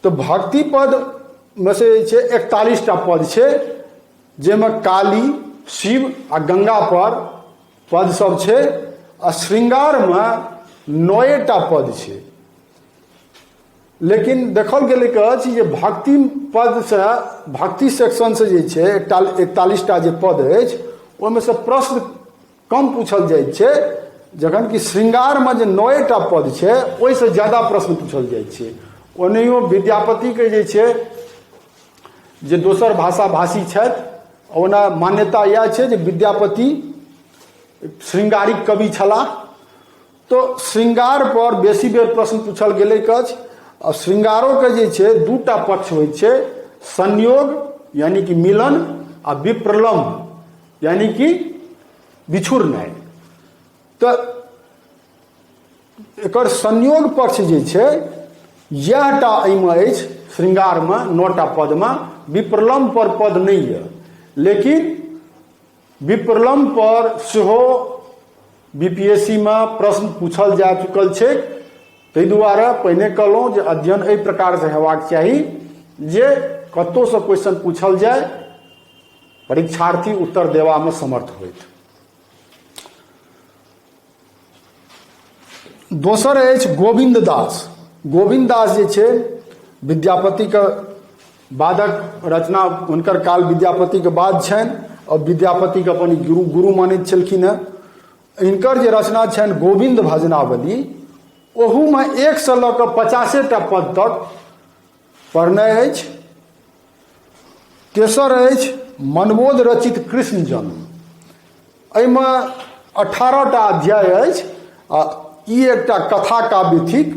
तो भक्ति पद में से जे छै 41टा पद छै जाहिमे काली, शिव आ गंगा पर पद सब छै आ श्रृंगार में 9टा पद छै। लेकिन देखल गेलै अछि जे भक्ति पद से भक्ति सेक्शन से जे छै 41टा जे पद अछि ओहिमे से प्रश्न कम पूछल जाइत छै, जखन कि श्रृंगार में जे 9टा पद छै ओहिसँ ज्यादा प्रश्न पूछल जाइत छै। ओनाहियो विद्यापति के जे छै जे दोसर भाषा भाषी छथि ओना मान्यता यह छै जे विद्यापति श्रृंगारिक कवि छलाह। तो श्रृंगार पर बेसी बेर प्रश्न पूछल गेलै अछि। और श्रृंगारों के जे छै 2टा पक्ष होइ छै, संयोग यानी कि मिलन आ विप्रलम्ब यानी कि बिछुड़नाइ। तो एकर संयोग पक्ष जे छै यहटा एहिमे अछि श्रृंगार में 9टा पद में, विप्रलम्ब पर पद नहीं है। लेकिन विप्रलम्ब पर सेहो बीपीएससी में प्रश्न पूछल जा चुकल छै। ताहि दुआरे पहिने कहलहुँ जे अध्ययन एहि प्रकार से हेबाक चाही जे कतौ से क्वेश्चन पूछल जाय परीक्षार्थी उत्तर देवा में समर्थ होइत। दोसर अछि गोविंद दास। गोविंद दास जे छै विद्यापति के बादक रचना, हुनकर काल विद्यापति के बाद छनि और विद्यापति के अपन गुरु मानैत छलखिन हेँ। हिनकर जे रचना छनि गोविंद भजनावली ओहू में 1 से लऽ कऽ 50टा पद तक पढ़नाइ अछि। तेसर अछि मनबोध रचित कृष्ण जन्म। एहिमे 18टा अध्याय अछि आ ई एकटा कथा काव्य थिक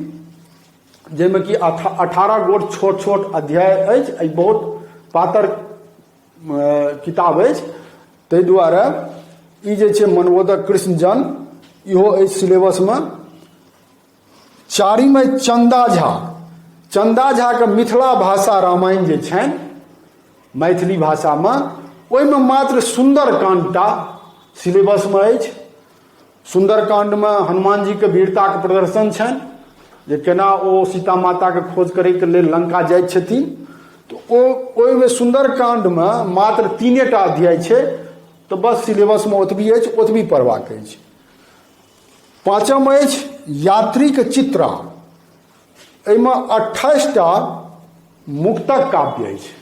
जाहिमे कि 18 गोट छोट छोट अध्याय अछि। ई बहुत पातर किताब अछि। ताहि दुआरे ई जे छै मनबोधक कृष्ण जन्म इहो अछि सिलेबस में। चारिम अछि चंदा झा। चंदा झा के मिथिला भाषा रामायण जे छनि मैथिली भाषा में ओहिमे मात्र सुंदरकांडटा सिलेबस में अछि। सुंदरकांड में हनुमान जी के वीरता के प्रदर्शन छनि जे केना ओ सीता माता के खोज करे के लेल लंका जाइत छथिन। तो ओहिमे सुंदरकांड में मात्र 3टा अध्याय छै। तो बस सिलेबस में ओतबी अछि, ओतबी पढ़बाक अछि। पाँचम अछि यात्री के चित्रा। एहिमे 28टा मुक्तक काव्य अछि।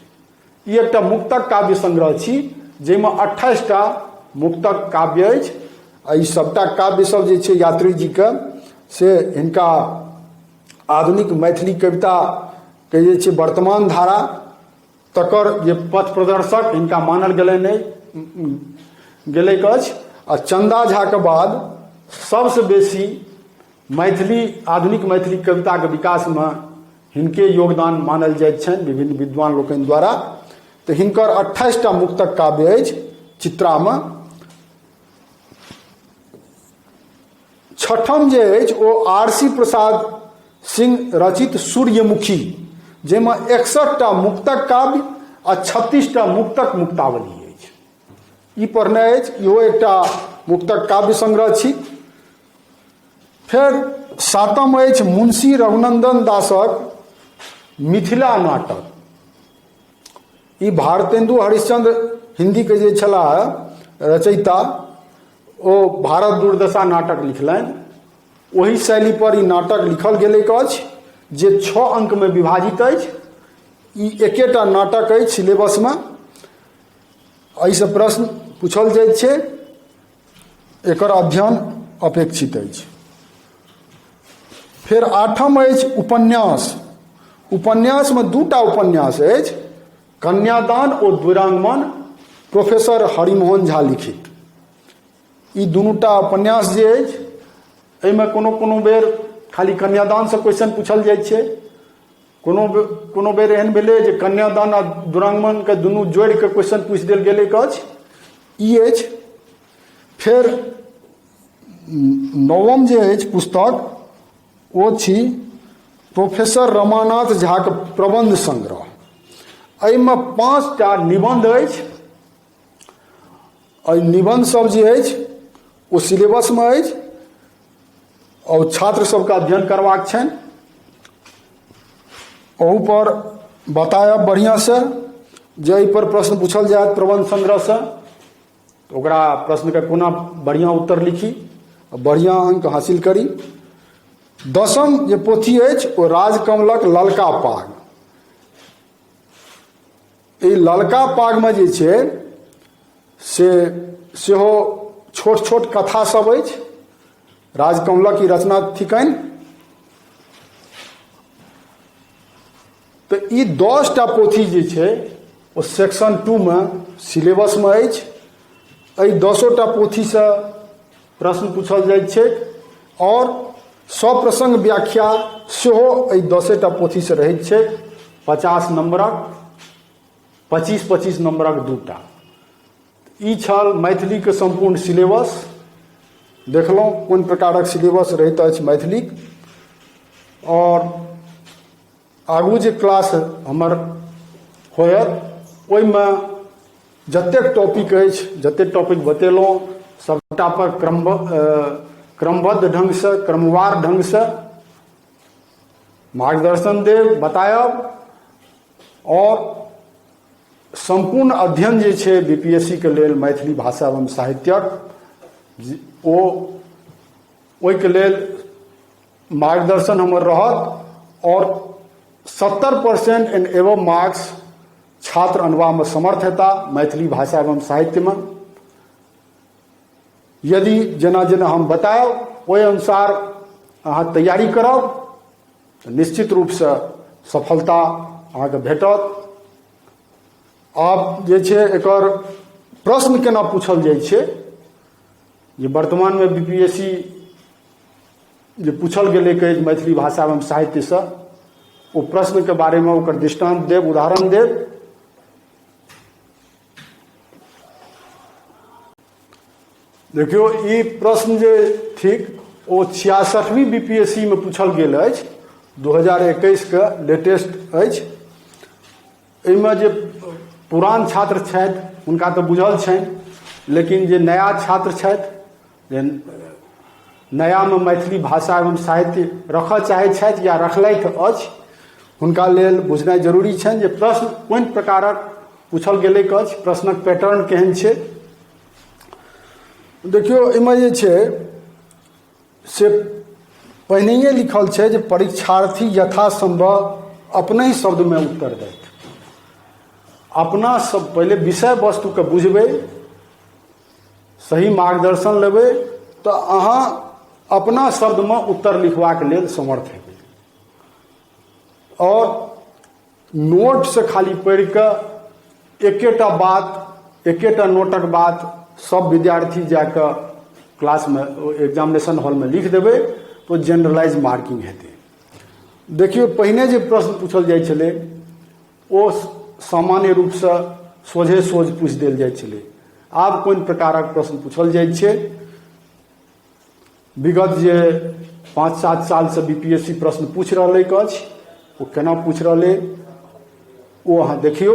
ई एकटा मुक्तक काव्य संग्रह छी जाहिमे 28टा मुक्तक काव्य अछि। आ ई सबटा काव्य सब जे छै यात्री जी के से हिनका आधुनिक मैथिली कविता के जे छै वर्तमान धारा तकर जे पथ प्रदर्शक हिनका मानल गेलै अछि। आ चंदा झा के बाद सबसे बेसी मैथिली आधुनिक मैथिली कविता के विकास में हिनके योगदान मानल जाइत छनि विभिन्न विद्वान लोकनि द्वारा। तो हिनकर 28टा मुक्तक काव्य अछि चित्रा में। छठम जे अछि ओ आरसी प्रसाद सिंह रचित सूर्यमुखी, जाहिमे 61टा मुक्तक काव्य आ 36टा मुक्तक मुक्तावली अछि। ई पढ़नाइ अछि, इहो एकटा मुक्तक काव्य संग्रह छी। फिर सातम अछि मुंशी रघुनंदन दासक मिथिला नाटक। ई भारतेंदु हरिश्चंद्र हिंदी के जे छलाह रचयिता, ओ भारत दुर्दशा नाटक लिखलनि। ओही शैली पर ई नाटक लिखल गेल अछि जे 6 अंक में विभाजित अछि। ई एकेटा नाटक अछि सिलेबस में। एहिसँ प्रश्न पूछल जाइत छै, एकर अध्ययन अपेक्षित अछि। फिर आठम अछि उपन्यास। उपन्यास में 2टा उपन्यास अछि, कन्यादान और द्विरांगमन, प्रोफेसर हरिमोहन झा लिखित। ई दुनूटा उपन्यास जे अछि, एहिमे कोनो बेर खाली कन्यादान से क्वेश्चन पूछल जाइत छै, कोनो बेर एहन भेलै जे कन्यादान आ द्विरांगमन के दुनू जोड़ि के क्वेश्चन पूछि देल गेलै अछि। ई अछि। फिर नवम जे अछि पुस्तक ओ छी प्रोफेसर रमानाथ झा के प्रबंध संग्रह। एहिमे 5टा निबंध अछि। एहि निबंध सब जे अछि ओ सिलेबस में अछि और छात्र सबके अध्ययन करबाक छनि। ओहू पर बतायब बढ़िया से, जे एहि पर प्रश्न पूछल जायत प्रबंध संग्रह से तो ओकरा प्रश्न के कोना बढ़िया उत्तर लिखी, बढ़िया अंक हासिल करी। 10म जे पोथी अछि ओ राजकमलक ललका पाग। ई ललका पाग में जे छै से सेहो छोट छोट कथा सब अछि। राजकमलक ई रचना थिकनि। तो ई 10टा पोथी जे छै ओ सेक्शन 2 में सिलेबस में अछि। एहि 10टा पोथी से प्रश्न पूछल जाइत छै और सप्रसंग व्याख्या सेहो एहि 10टा पोथी से रहैत छै। 50 नंबरक 25-25 नंबरक 2टा। ई छल मैथिली के संपूर्ण सिलेबस। देखलहुँ कोन प्रकारक सिलेबस रहैत अछि मैथिलीक। और आगू जे क्लास हमर होयत ओहिमे जतेक टॉपिक अछि, जतेक टॉपिक बतेलहुँ सबटा पर क्रमबद्ध ढंग से, क्रमवार ढंग से मार्गदर्शन देब, बतायब। और संपूर्ण अध्ययन जे छै बीपीएससी के लेल मैथिली भाषा एवं साहित्यक, ओहिके लेल मार्गदर्शन हमर रहत। और 70% एंड एबव मार्क्स छात्र अनबा में समर्थ हेता मैथिली भाषा एवं साहित्य में। यदि जेना जेना हम बतायब ओहि अनुसार अहाँ तैयारी करब तो निश्चित रूप से सफलता अहाँके भेटत। आब जे छै एकर प्रश्न केना पूछल जाइ छै, जे वर्तमान में बीपीएससी जे पूछल गेलै कि मैथिली भाषा एवं साहित्य से, ओ प्रश्न के बारे में ओकर दृष्टांत देब, उदाहरण देब। देखियो ई प्रश्न जे थिक ओ 66वीं बीपीएससी में पूछल गेल अछि, 2021 के लेटेस्ट अछि। एहिमे जे पुरान छात्र छथि हुनका तऽ बुझल छनि, लेकिन जे नया छात्र छथि, जे नया में मैथिली भाषा एवं साहित्य रखऽ चाहै छथि या रखलथि अछि, हुनका लेल बुझनाइ जरूरी छनि जे प्रश्न कोन प्रकारक पूछल गेलै अछि, प्रश्नक पैटर्न केहन छै। देखियौ एहिमे जे छै से पहिनहिए लिखल छै जे परीक्षार्थी यथासंभव अपने ही शब्द में उत्तर देत। अपना सब पहले विषय वस्तु के बुझबै, सही मार्गदर्शन लेबै तो अहाँ अपना शब्द में उत्तर लिखबाक लेल समर्थ हेबै। और नोट से खाली पढ़ि कऽ एकेटा बात, एकेटा नोटक बात सब विद्यार्थी जाकऽ क्लास में एग्जामिनेशन हॉल में लिख देबै तो जनरलाइज मार्किंग हेतै। देखियौ पहिने जे प्रश्न पूछल जाइ छलै ओ सामान्य रूप से सोझे सोझ पूछि देल जाइ छलै। आब कोन प्रकारक प्रश्न पूछल जाइ छै, विगत जे 5-7 साल से बीपीएससी प्रश्न पूछ रहलै अछि ओ केना पूछ रहलै ओ अहाँ देखियौ।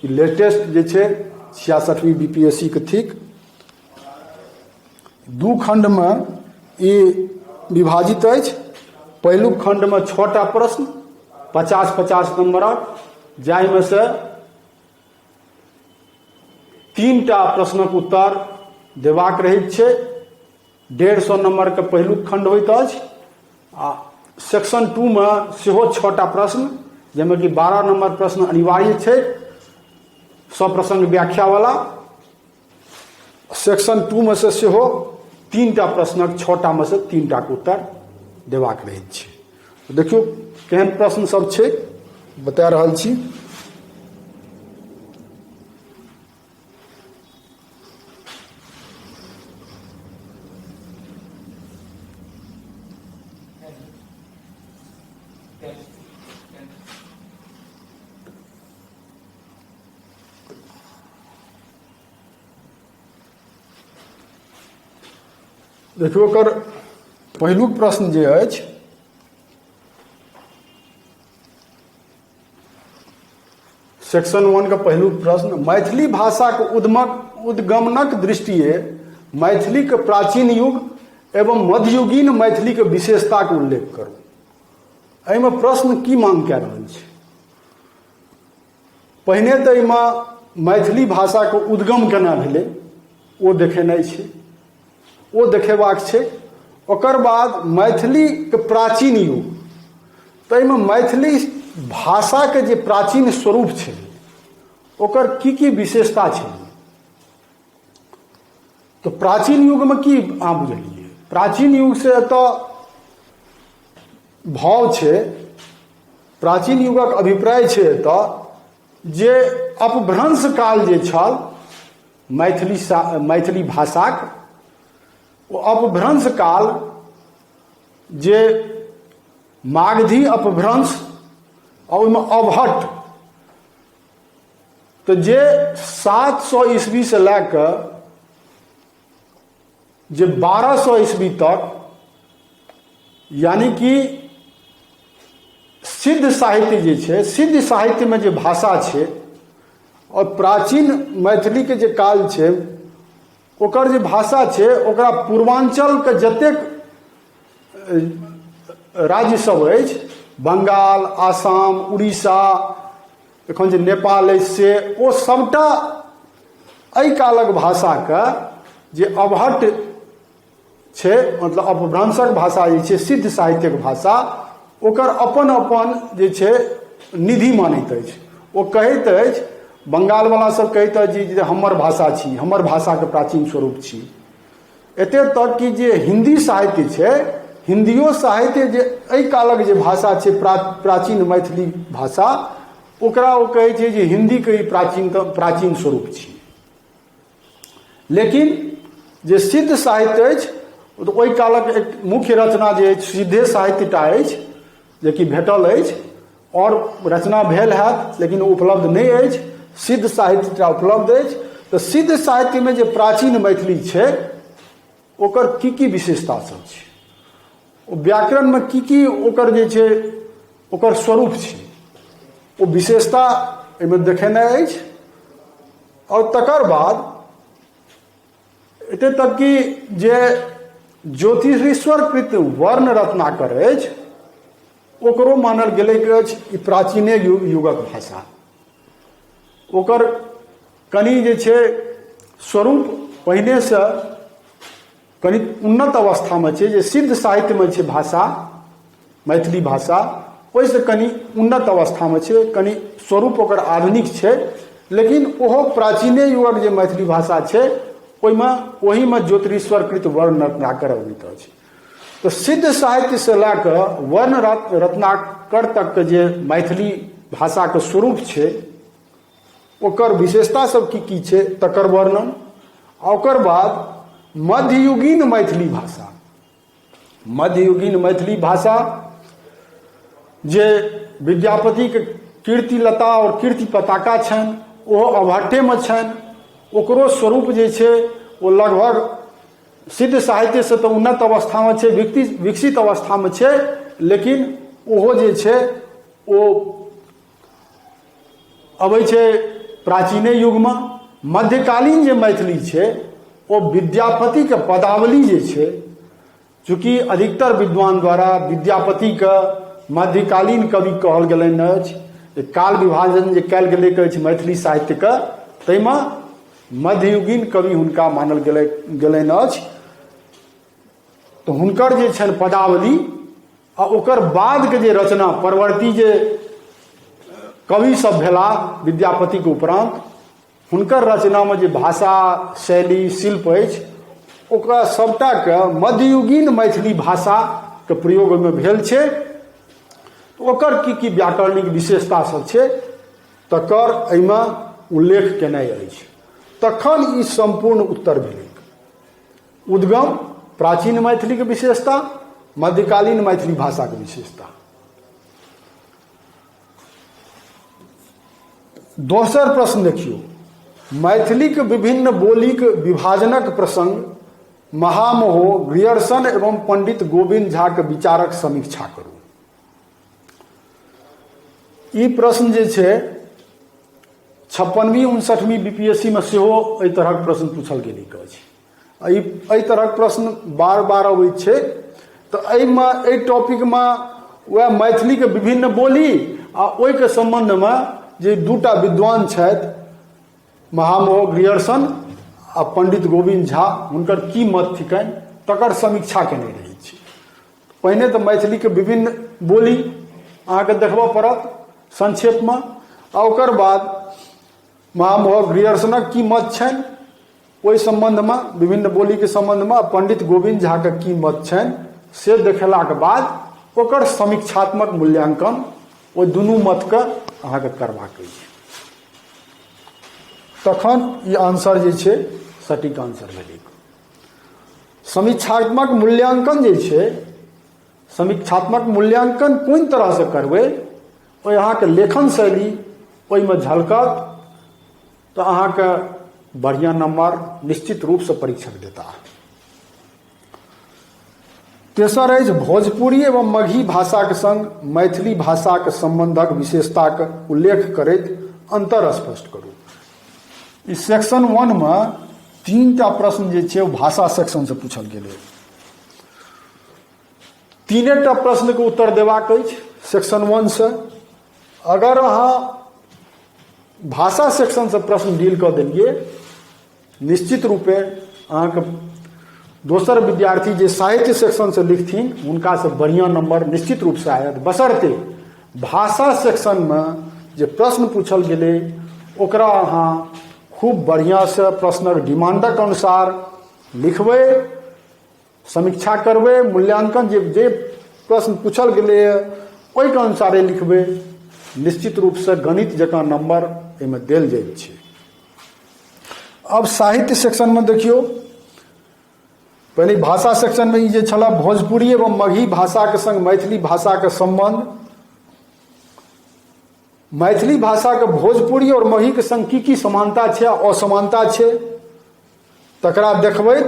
लेटेस्ट जे छै 66वीं बीपीएससी के थिक 2 खंड में ई विभाजित अछि। पहिलुक खंड में 6टा प्रश्न 50-50 नंबरक, जाहिमे से 3टा प्रश्नक उत्तर देबाक रहैत छै। 150 नंबर के पहिलुक खंड होइत अछि आ सेक्शन 2 में सेहो 6टा प्रश्न, जाहिमे कि 12 नंबर प्रश्न अनिवार्य छै सप्रसंग व्याख्या वाला। सेक्शन 2 में से सेहो 3टा प्रश्नक 6टा में से 3टा के उत्तर देबाक रहैत छै। देखियौ केहन प्रश्न सब छै बता रहल छी। देखियौ ओकर पहिलुक प्रश्न जे अछि सेक्शन 1 का पहिलुक प्रश्न, मैथिली भाषा के उद्गमनक दृष्टिए मैथिली के प्राचीन युग एवं मध्ययुगीन मैथिली के विशेषता के उल्लेख करू। एहिमे प्रश्न की मांग कऽ रहल छै? पहिने तऽ एहिमे मैथिली भाषा के उद्गम केना भेलै ओ देखेनाइ छै, ओ देखेबाक छै। ओकर बाद मैथिली के प्राचीन युग, तऽ एहिमे मैथिली भाषा के जे प्राचीन स्वरूप छै ओकर की विशेषता छै। तो प्राचीन युग में की अहाँ बुझलियै? प्राचीन युग से एतऽ भाव छै, प्राचीन युगक अभिप्राय छै एतऽ जे अपभ्रंश काल जे छल मैथिली भाषाक, ओ अपभ्रंश काल जे मागधी अपभ्रंश और ओहिमे अवहट, तो जे 700 ईस्वी से लेकर जे 1200 ईस्वी तक, यानी कि सिद्ध साहित्य जे छै, सिद्ध साहित्य में जे भाषा छै और प्राचीन मैथिली के जे काल छै ओकर जे भाषा छै ओकरा पूर्वांचल के जतेक राज्य सब अछि, बंगाल, आसाम, उड़ीसा, एखन जे नेपाल अछि से, ओ सबटा एहि कालक भाषा के जे अवहट छै, मतलब अपभ्रंशक भाषा जे छै, सिद्ध साहित्यक भाषा, ओकर अपन अपन जे छै निधि मानैत अछि। ओ कहैत अछि, बंगाल वाला सब कहैत अछि जे हमर भाषा छी, हमर भाषा के प्राचीन स्वरूप छी। एते तक कि जे हिंदी साहित्य छै, हिंदियो साहित्य जे एहि कालक जे भाषा छै प्राचीन मैथिली भाषा, ओकरा ओ कहै छै जे हिंदी के प्राचीन स्वरूप छी। लेकिन जे सिद्ध साहित्य अछि तऽ ओहि कालक एक मुख्य रचना जे अछि सिद्धे साहित्यटा अछि, जेकि भेटल अछि और रचना भेल हैत लेकिन ओ उपलब्ध नहीं अछि, सिद्ध साहित्यटा उपलब्ध अछि। तऽ सिद्ध साहित्य में जे प्राचीन मैथिली छै ओकर की विशेषता सब छै, ओ व्याकरण में की ओकर जे छै ओकर स्वरूप छै, ओ विशेषता एहिमे देखेनाइ अछि। और तकर बाद एते तक कि जे ज्योतिषीश्वरकृत वर्ण रत्नाकर अछि ओकरो मानल गेलै अछि ई प्राचीने युगक भाषा। ओकर कनि जे छै स्वरूप पहिने से कनि उन्नत अवस्था में छै, जे सिद्ध साहित्य में छै भाषा मैथिली भाषा, ओहिसँ कनि उन्नत अवस्था में छै, कनि स्वरूप ओकर आधुनिक छै, लेकिन ओहो प्राचीने युगक जे मैथिली भाषा छै ओहि में ज्योतिषीश्वरकृत वर्ण रत्नाकर अबैत अछि। तो सिद्ध साहित्य से लऽ कऽ वर्ण रत्नाकर तक के जे मैथिली भाषाके स्वरूप छै, ओकर विशेषता सब की छै तकर वर्णन, ओकर बाद मध्ययुगीन मैथिली भाषा। मध्ययुगीन मैथिली भाषा जे विद्यापतिके कीर्तिलता और कीर्ति पताका छनि, ओहो अभट्टेमे छनि, ओकरो स्वरूप जे छै ओ लगभग सिद्ध साहित्य से तऽ उन्नत अवस्थामे छै, विकसित अवस्थामे छै, लेकिन ओहो जे छै ओ अबै छै प्राचीने युगमे। मध्यकालीन जे मैथिली छै ओ विद्यापतिके पदावली जे छै, चूँकि अधिकतर विद्वान द्वारा विद्यापतिके मध्यकालीन कवि कहल गेलनि अछि, जे काल विभाजन जे कयल गेलै अछि मैथिली साहित्यके, ताहिमे मध्ययुगीन कवि हुनका मानल गेलनि अछि। तऽ हुनकर जे छनि पदावली आ ओकर बादके जे रचना परवर्ती जे कवि सब भेला विद्यापतिके उपरांत, हुनकर रचनामे जे भाषा शैली शिल्प अछि, ओकरा सबटाके मध्ययुगीन मैथिली भाषाके प्रयोग ओहिमे भेल छै। ओकर की व्याकरणिक विशेषता सब छै तकर एहिमे उल्लेख केनाइ अछि। तखन ई संपूर्ण उत्तर भेलै। उद्गम प्राचीन मैथिलीके विशेषता, मध्यकालीन मैथिली भाषाके विशेषता। दोसर प्रश्न देखियौ, मैथिलीक विभिन्न बोलीक विभाजनक प्रसंग महामहो, ग्रियर्सन एवं पंडित गोविंद झाके विचारक समीक्षा करू। ई प्रश्न जे छै 56वीं 59वीं बीपीएससी में सेहो एहि तरहक प्रश्न पूछल गेल अछि। एहि तरहक प्रश्न बार बार अबैत छै। तऽ एहि टॉपिकमे वह मैथिलीके विभिन्न बोली आ ओहिके संबंधमे जे दूटा विद्वान छथि, महामहो ग्रियर्सन आ पंडित गोविंद झा, हुनकर की मत थिकनि तकर समीक्षा केने रहै छी। पहिने तऽ मैथिलीके विभिन्न बोली अहाँके देखबऽ पड़त संक्षेपमे, आ ओकर बाद महामहो ग्रियर्सनक की मत छनि ओहि संबंधमे, विभिन्न बोलीके संबंधमे, पंडित गोविंद झाके की मत छनि से देखेलाके बाद ओकर समीक्षात्मक मूल्यांकन ओहि दुनू मतके अहाँके करबाक अछि। तखन ई आंसर जे छै सटीक आंसर भेलै। समीक्षात्मक मूल्यांकन जे छै, समीक्षात्मक मूल्यांकन कोन तरहसँ करबै, ओहि अहाँके लेखन शैली ओहिमे झलकत तऽ अहाँके बढ़िआँ नंबर निश्चित रूपसँ परीक्षक देता। तेसर अछि भोजपुरी एवं मगही भाषाके संग मैथिली भाषाके संबंधक विशेषताके उल्लेख करैत अंतर स्पष्ट करू। ई सेक्शन 1 में 3टा प्रश्न जे छै भाषा सेक्शन से पूछल गेलै। 3टा प्रश्नके उत्तर देबाक अछि सेक्शन 1 से। अगर अहाँ भाषा सेक्शन से प्रश्न डील कऽ देलिए, निश्चित रूपे अहाँके दोसर विद्यार्थी जे साहित्य सेक्शन से लिखथिन हुनका से बढ़िया नंबर निश्चित रूप से आयत, बशर्ते भाषा सेक्शन में जे प्रश्न पूछल गेलै ओकरा अहाँ खूब बढ़िया से प्रश्नक डिमांडक अनुसार लिखबै, समीक्षा करबै, मूल्यांकन जे प्रश्न पूछल गेलै ओहिके अनुसारे लिखबै, निश्चित रूप से गणित जकाँ नंबर एहिमे देल जाइत छै। अब साहित्य सेक्शन में देखियौ, पहले भाषा सेक्शन में ये छला भोजपुरी एवं मगही भाषा के संग मैथिली भाषा के संबंध। मैथिली भाषा के भोजपुरी और मगही के संग की समानता छै असमानता छै तकरा देखबैत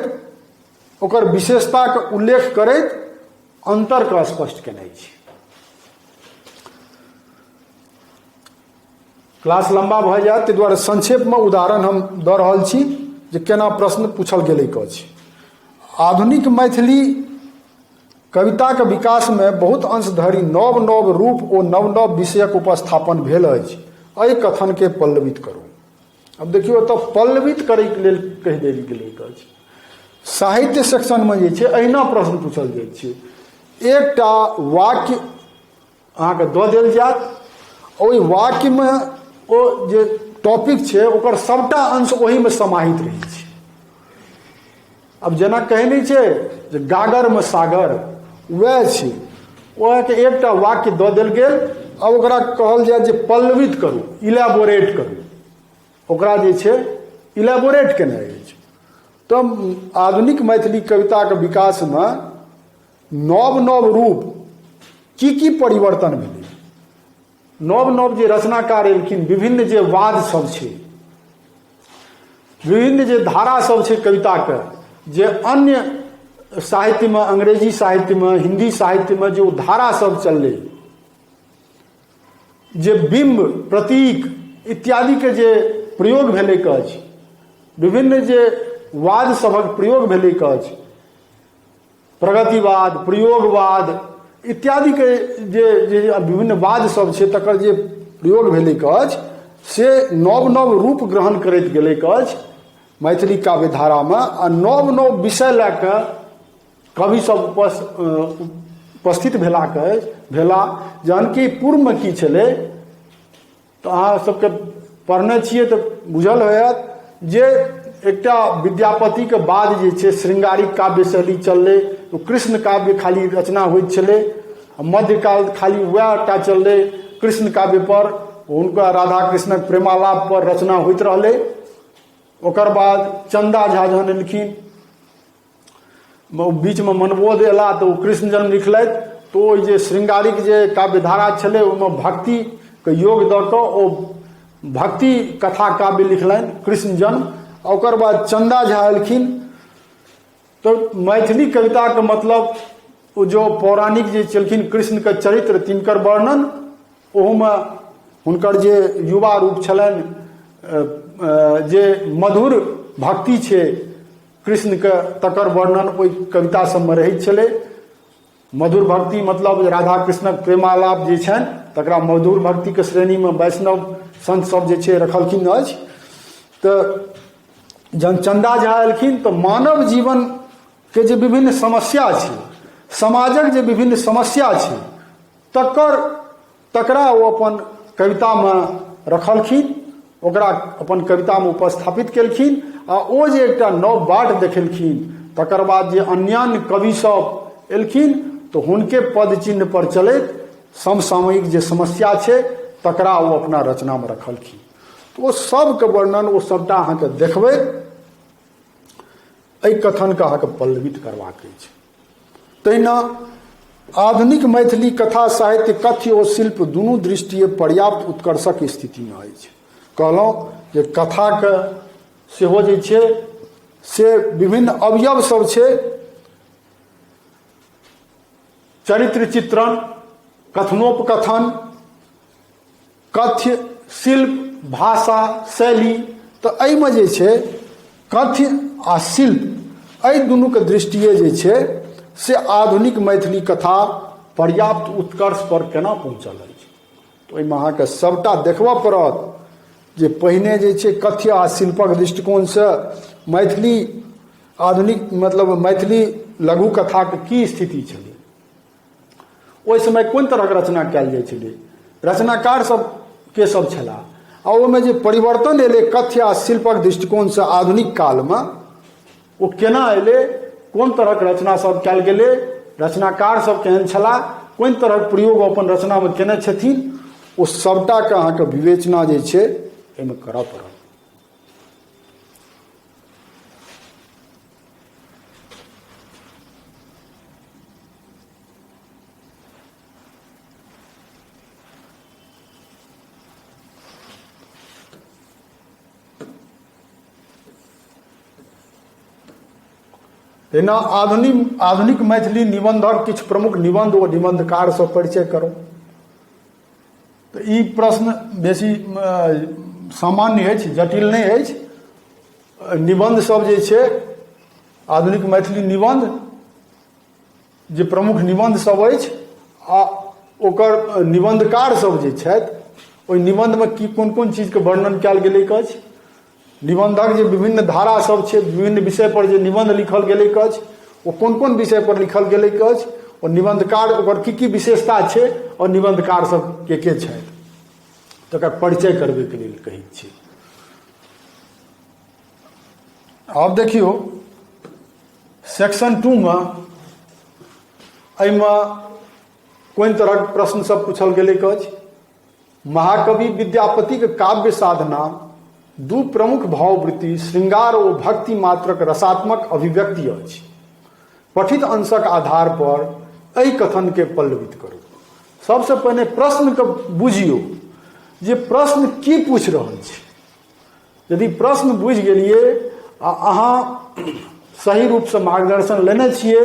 ओकर विशेषता के उल्लेख करैत अंतर का स्पष्ट केनाइ छै। क्लास लंबा भऽ जायत ताहि दुआरे संक्षेप में उदाहरण हम दऽ रहल छी जे केना प्रश्न पूछल गेलै अछि। आधुनिक मैथिली कविता के विकास में बहुत अंश धरि नव नव रूप ओ नव नव विषयक उपस्थापन भेल अछि। एहि कथन के पल्लवित करू। अब देखियो तो पल्लवित करे के लेल कहि देल गेलै अछि। साहित्य सेक्शन में जे छै अहिना प्रश्न पूछल जाइ छै। एकटा वाक्य अहाँके दऽ देल जायत, ओहि वाक्य में ओ जे टॉपिक छै ओकर सबटा अंश ओही में समाहित रहै छै। अब जेना कहै नहि छै जे गागर में सागर, वह छै। ओहिके एकटा वाक्य दऽ देल गेल, अब ओकरा कहल जाए जे पल्लवित करू, इलेबोरेट करू, ओकरा जे छै इलेबोरेट केनाइ अछि। तऽ आधुनिक मैथिली कविताके विकासमे नव नव रूप की परिवर्तन भेलै, नव नव जे रचनाकार एलखिन, विभिन्न जे वाद सब छै, विभिन्न जे धारा सब छै कविताके, जे अन्य साहित्यमे, अंग्रेजी साहित्यमे, हिंदी साहित्यमे जे धारा सब चललै, जे बिंब, प्रतीक इत्यादिके जे प्रयोग भेलै अछि, विभिन्न जे वाद सभक प्रयोग भेलै अछि, प्रगतिवाद, प्रयोगवाद इत्यादिके जे विभिन्न वाद सब छै तकर जे प्रयोग भेलै अछि, से नव नव रूप ग्रहण करैत गेलै अछि मैथिली काव्य धारामे। आ नव नव विषय लए कऽ कवि सब उपस्थित भेला। जहन कि पूर्वमे की छलै, तऽ अहाँ सबके पढ़ने छियै तऽ बुझल होयत जे एकटा विद्यापतिके बाद जे छै श्रृंगारिक काव्य शैली चललै, तो कृष्ण काव्य खाली रचना होइत छलै, मध्यकाल खाली वएहटा चललै कृष्ण काव्य पर, हुनका राधा कृष्णक प्रेमालाप पर रचना होइत रहलै। ओकर बाद चंदा झा जहन एलखिन, बीचमे मनबोध एला तऽ ओ कृष्ण जन्म लिखलथि, तो ओ जे श्रृंगारिक जे काव्य धारा छलै ओहिमे भक्तिके योग दऽ कऽ ओ भक्ति कथा काव्य लिखलनि कृष्ण जन्म। ओकर बाद चंदा झा एलखिन, तो मैथिली कविताके मतलब ओ जो पौराणिक जे छलखिन कृष्णके चरित्र तिनकर वर्णन, ओहूमे हुनकर जे युवा रूप छलनि, जे मधुर भक्ति छै कृष्णके, तकर वर्णन ओहि कविता सबमे रहैत छलै। मधुर भक्ति मतलब राधा कृष्णक प्रेमालाप जे छनि तकरा मधुर भक्तिके श्रेणीमे वैष्णव संत सब जे छै रखलखिन अछि। तऽ जहन चंदा झा एलखिन तऽ मानव जीवनके जे विभिन्न समस्या छै, समाजक जे विभिन्न समस्या छै, तकरा ओ अपन कवितामे रखलखिन, ओकरा अपन कवितामे उपस्थापित केलखिन। आ ओ जे एकटा नव बाट देखेलखिन, तकर बाद जे अन्यान्य कवि सब एलखिन तऽ हुनके पद चिन्ह पर चलैत समसामयिक जे समस्या छै तकरा ओ अपना रचनामे रखलखिन। तऽ ओ सबके वर्णन ओ सबटा अहाँके देखबै, एहि कथनके अहाँके पल्लवित करबाक अछि। तहिना आधुनिक मैथिली कथा साहित्य, कथ्य ओ शिल्प दुनू दृष्टिए पर्याप्त उत्कर्षक स्थितिमे अछि। कहलहुँ जे कथाके सेहो जे छै से विभिन्न अवयव सब छै, चरित्र चित्रण, कथनोपकथन, कथ्य, शिल्प, भाषा, शैली। तऽ एहिमे जे छै कथ्य आ शिल्प, एहि दुनूके दृष्टिए जे छै से आधुनिक मैथिली कथा पर्याप्त उत्कर्ष पर केना पहुँचल अछि। तऽ ओहिमे अहाँके सभटा देखबऽ पड़त जे पहिने जे छै कथ्य आ शिल्पक दृष्टिकोणसँ मैथिली आधुनिक मतलब मैथिली लघु कथाके की स्थिति छलै, ओहि समय कोन तरहक रचना कयल जाइ छलै, रचनाकार सब के सब छलाह, आ ओहिमे जे परिवर्तन एलै कथ्य आ शिल्पक दृष्टिकोणसँ आधुनिक कालमे, ओ केना एलै, कोन तरहक रचना सब कयल गेलै, रचनाकार सब केहन छलाह, कोन तरहक प्रयोग अपन रचनामे केने छथिन, ओ सबटाके अहाँके विवेचना जे छै एहिमे करऽ पड़त। तहिना आधुनिक मैथिली निबंधक किछु प्रमुख निबंध ओ निबंधकारसँ परिचय करू। तऽ ई प्रश्न बेसी सामान्य अछि, जटिल नहि अछि। निबंध सब जे छै, आधुनिक मैथिली निबंध जे प्रमुख निबंध सब अछि, आ ओकर निबंधकार सब जे छथि, ओहि निबंधमे की कोन कोन चीजके वर्णन कयल गेलै अछि, निबंधक जे विभिन्न धारा सब छै, विभिन्न विषय पर जे निबंध लिखल गेलै अछि, ओ कोन कोन विषय पर लिखल गेलै अछि, और निबंधकार ओकर की विशेषता छै, और निबंधकार सब के छथि, तकर परिचय करबैके लेल कहै छी। आब देखियौ सेक्शन 2 में एहिमे कोन तरहक प्रश्न सब पूछल गेलै अछि। महाकवि विद्यापति के काव्य साधना दू प्रमुख भाववृत्ति श्रृंगार ओ भक्ति मात्रक रसात्मक अभिव्यक्ति अछि। पठित अंशक आधार पर एहि कथन के पल्लवित करू। सबसे पहिने प्रश्न के बुझियो जे प्रश्न की पूछ रहल छै। यदि प्रश्न बुझि गेलिए आ अहाँ सही रूप से मार्गदर्शन लेने छिए,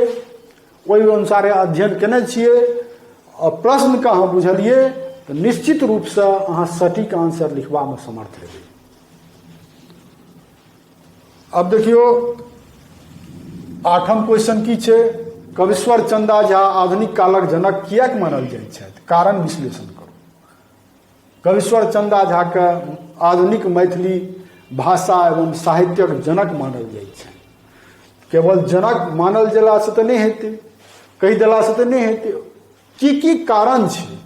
ओहि अनुसार अध्ययन केने छिए और प्रश्न के अहाँ बुझलिए तो निश्चित रूप से अहाँ सटीक आंसर लिखबा में समर्थ हेबै। अब देखियो 8म क्वेश्चन की छै, कविश्वर चंदा झा आधुनिक कालक जनक किएक मानल जाइत छथि, कारण विश्लेषण करू। कविश्वर चंदा झा के आधुनिक मैथिली भाषा एवं साहित्यक जनक मानल जाइत छथि। केवल जनक मानल गेला से तो नहीं हेतै, कहि देला से तो नहीं हेतै। की कारण छै,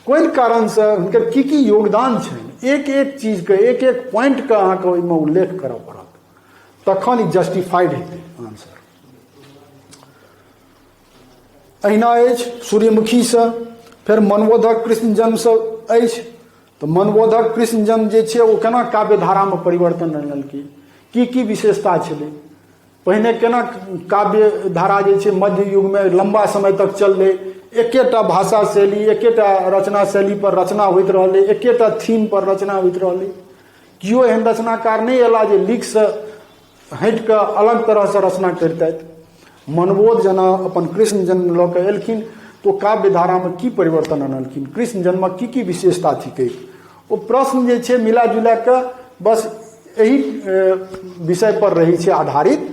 कोन कारण से हुनकर की योगदान छनि, एक एक चीज के एक एक पॉइंट के अहाँके ओहिमे उल्लेख करऽ पड़त, तखन ई जस्टिफाइड हेतै आंसर। अहिना अछि सूर्यमुखी से, फिर मनबोधक कृष्ण जन्म से अछि। तो मनबोधक कृष्ण जन्म जे छै ओ केना काव्य धारा में परिवर्तन आनलकै, की विशेषता छलै, पहिने केना काव्य धारा जे छै मध्य युग में लंबा समय तक चललै, एकेटा भाषा शैली एकेटा रचना शैली पर रचना होइत रहलै, एकेटा थीम पर रचना होइत रहलै। कियो एहन रचनाकार नहीं एला जे लीक से हटि कऽ अलग तरह से रचना करितथि। मनबोध जेना अपन कृष्ण जन्म लऽ कऽ एलखिन तो काव्य धारा में की परिवर्तन आनलखिन, कृष्ण जन्मक की विशेषता थिकै, ओ प्रश्न जे छै मिला जुला कऽ बस एही विषय पर रहै छै आधारित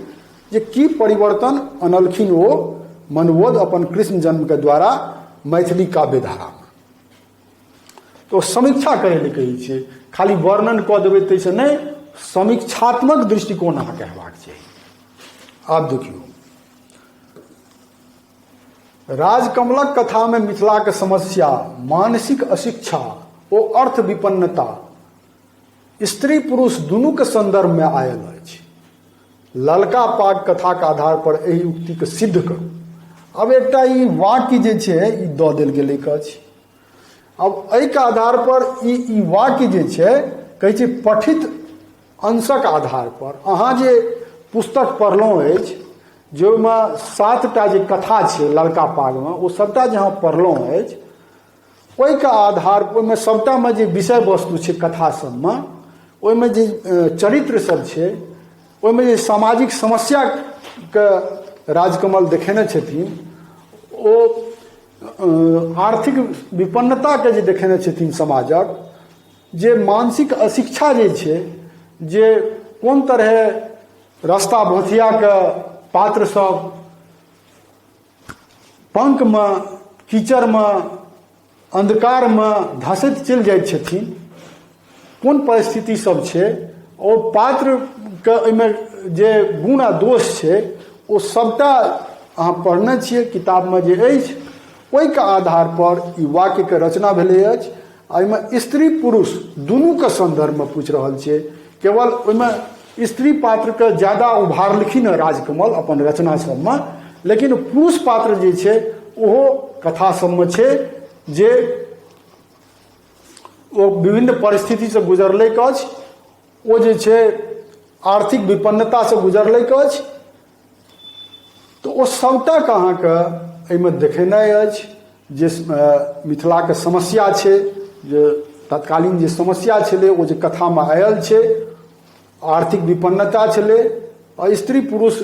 जे की परिवर्तन आनलखिन ओ मनबोध अपन कृष्ण जन्म के द्वारा मैथिली काव्य धारा में। तो समीक्षा करै लए कहै छै, खाली वर्णन कऽ देबै ताहिसँ नहि, समीक्षात्मक दृष्टिकोण अहाँके हेबाक चाही। आब देखियौ, राजकमलक कथा में मिथिला के समस्या मानसिक अशिक्षा ओ अर्थ विपन्नता स्त्री पुरुष दुनू के संदर्भ में आयल अछि। ललका पाग कथा के आधार पर एहि उक्ति के सिद्ध करू। अब एकटा ई वाक्य जे छै ई दऽ देल गेलै अछि। अब एहि के आधार पर ई वाक्य जे छै कहै छै पठित अंशक आधार पर अहाँ जे पुस्तक पढ़लहुँ अछि जाहिमे 7टा जे कथा छै ललका पागमे ओ सबटा जे अहाँ पढ़लहुँ अछि ओहिके आधार पर ओहिमे सबटामे जे विषय वस्तु छै कथा सबमे, ओहिमे जे चरित्र सब छै, ओहिमे जे सामाजिक समस्याके राजकमल देखेने छथिन, ओ आर्थिक विपन्नताके जे देखेने छथिन समाजक, जे मानसिक अशिक्षा जे छै, जे कोन तरहे रास्ता भथियाके पात्र सब पंकमे कीचड़मे अंधकारमे धसैत चलि जाइत छथिन, कोन परिस्थिति सब छै, ओ पात्रके ओहिमे जे गुण आ दोष छै ओ सबटा अहाँ पढ़ने छियै किताबमे जे अछि, ओहिके आधार पर ई वाक्यके रचना भेलै अछि। एहिमे स्त्री पुरुष दुनूके संदर्भमे पूछि रहल छै, केवल ओहिमे स्त्री पात्रके ज्यादा उभारलखिन हँ राजकमल अपन रचना सबमे, लेकिन पुरुष पात्र जे छै ओहो कथा सबमे छै जे ओ विभिन्न परिस्थिति से गुजरलैक अछि, ओ जे छै आर्थिक विपन्नता से गुजरलैक अछि। तो ओ सबटाके अहाँके एहिमे देखेनाइ अछि जे मिथिलाके समस्या छै, जे तत्कालीन जे समस्या छलै ओ जे कथामे आयल छै, आर्थिक विपन्नता छलै, और स्त्री पुरुष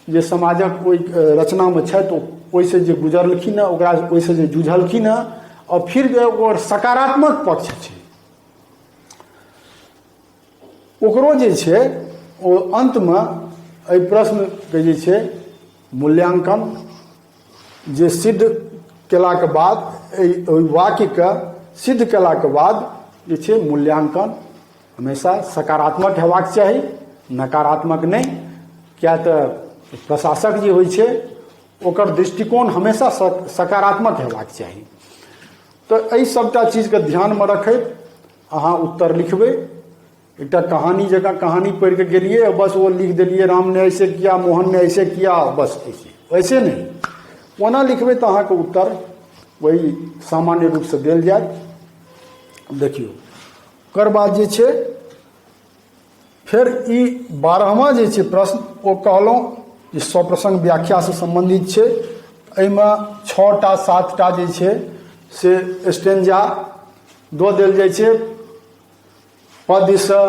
जे समाजक ओहि रचनामे छथि ओहिसँ जे गुजरलखिन हँ, ओकरा ओहिसँ जे जूझलखिन हँ, और फिर ओकर सकारात्मक पक्ष छै ओकरो जे छै ओ अंतमे एहि प्रश्नके जे छै मूल्यांकन जे सिद्ध केलाके बाद, ओहि वाक्यके सिद्ध केलाके बाद जे छै मूल्यांकन हमेशा सकारात्मक हेबाक चाही, नकारात्मक नहीं। क्या तऽ प्रशासक जे होइ छै ओकर दृष्टिकोण हमेशा सकारात्मक हेबाक चाही। तो एहि सबटा चीजके ध्यानमे रखैत अहाँ उत्तर लिखबै। एकटा कहानी जकाँ कहानी पढ़ि के गेलिए और बस वो लिख दिलिए राम ने ऐसे किया, मोहन ने ऐसे किया, बस ऐसे नहीं। ओना लिखबै तो अहाँके उत्तर वही सामान्य रूप से देल जायत। देखियौ ओकर बाद जे छै फेर ई 12वां जे छै प्रश्न ओ कहलहुँ जे स्वप्रसंग व्याख्या से संबंधित छै। एहिमे 6टा 7टा जे छै से स्टेंजा दऽ देल जाइ छै पद्यसँ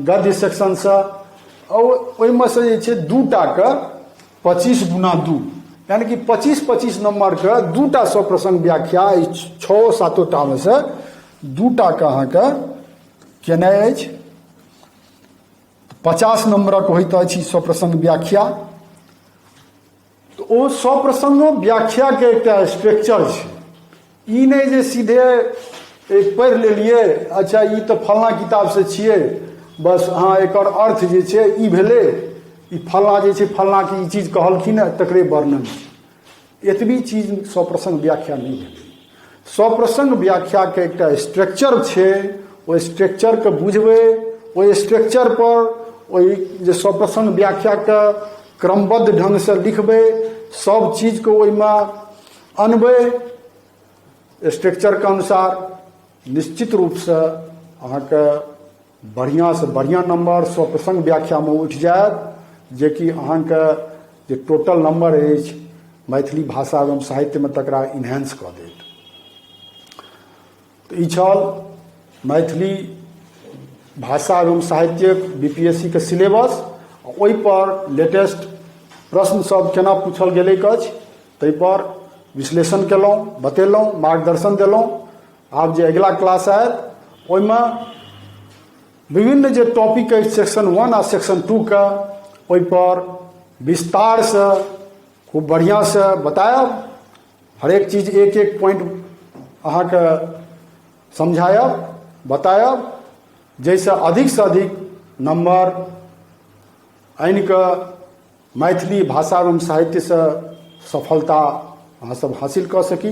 गद्य सेक्शनसँ, और ओहिमे से जे छै 2टाके 25 गुना 2 यानी कि 25-25 नंबरके 2टा स्वप्रसंग व्याख्या 6-7टा में से 2टाके अहाँके केनाइ अछि। 50 नंबरक होइत अछि स्वप्रसंग व्याख्या। तो ओ स्वप्रसंगो व्याख्या के एकटा स्ट्रक्चर छै। ई नहीं जे सीधे पढ़ि लेलिए अच्छा ई तो फलना किताब से छिए बस हाँ एकर अर्थ जे छै ई भेलै, ई फलना जे छै फलना की ई चीज कहलखिन तकरे वर्णन छै। एतबी चीज स्वप्रसंग व्याख्या नहीं भेलै। स्वप्रसंग व्याख्या के एकटा स्ट्रक्चर छै, ओ स्ट्रक्चर के बुझबै, ओहि स्ट्रक्चर पर ओहि जे स्वप्रसंग व्याख्या के क्रमबद्ध ढंग से लिखबै, सब चीज को ओहिमे अनबै स्ट्रक्चर के अनुसार, निश्चित रूप से अहाँके बढ़िया से बढ़िया नंबर स्वप्रसंग व्याख्या में उठि जायत, जे कि अहाँके जे टोटल नंबर अछि मैथिली भाषा एवं साहित्य में तकरा इन्हेंस कऽ देत। तो ई छल मैथिली भाषा एवं साहित्य बीपीएससी के सिलेबस। ओहि पर लेटेस्ट प्रश्न सब केना पूछल गेलै अछि ताहि पर विश्लेषण केलहुँ, बतेलहुँ, मार्गदर्शन देलहुँ। आब जे अगिला क्लास आयत ओहिमे विभिन्न जे टॉपिक अछि सेक्शन 1 आ सेक्शन 2 के ओहि पर विस्तार से खूब बढ़िया से बतायब। हरेक चीज एक एक पॉइंट अहाँके समझायब, बतायब, जैसे अधिक से अधिक नंबर आनि कऽ मैथिली भाषा एवं साहित्य से सफलता अहाँ सब हासिल कऽ सकी।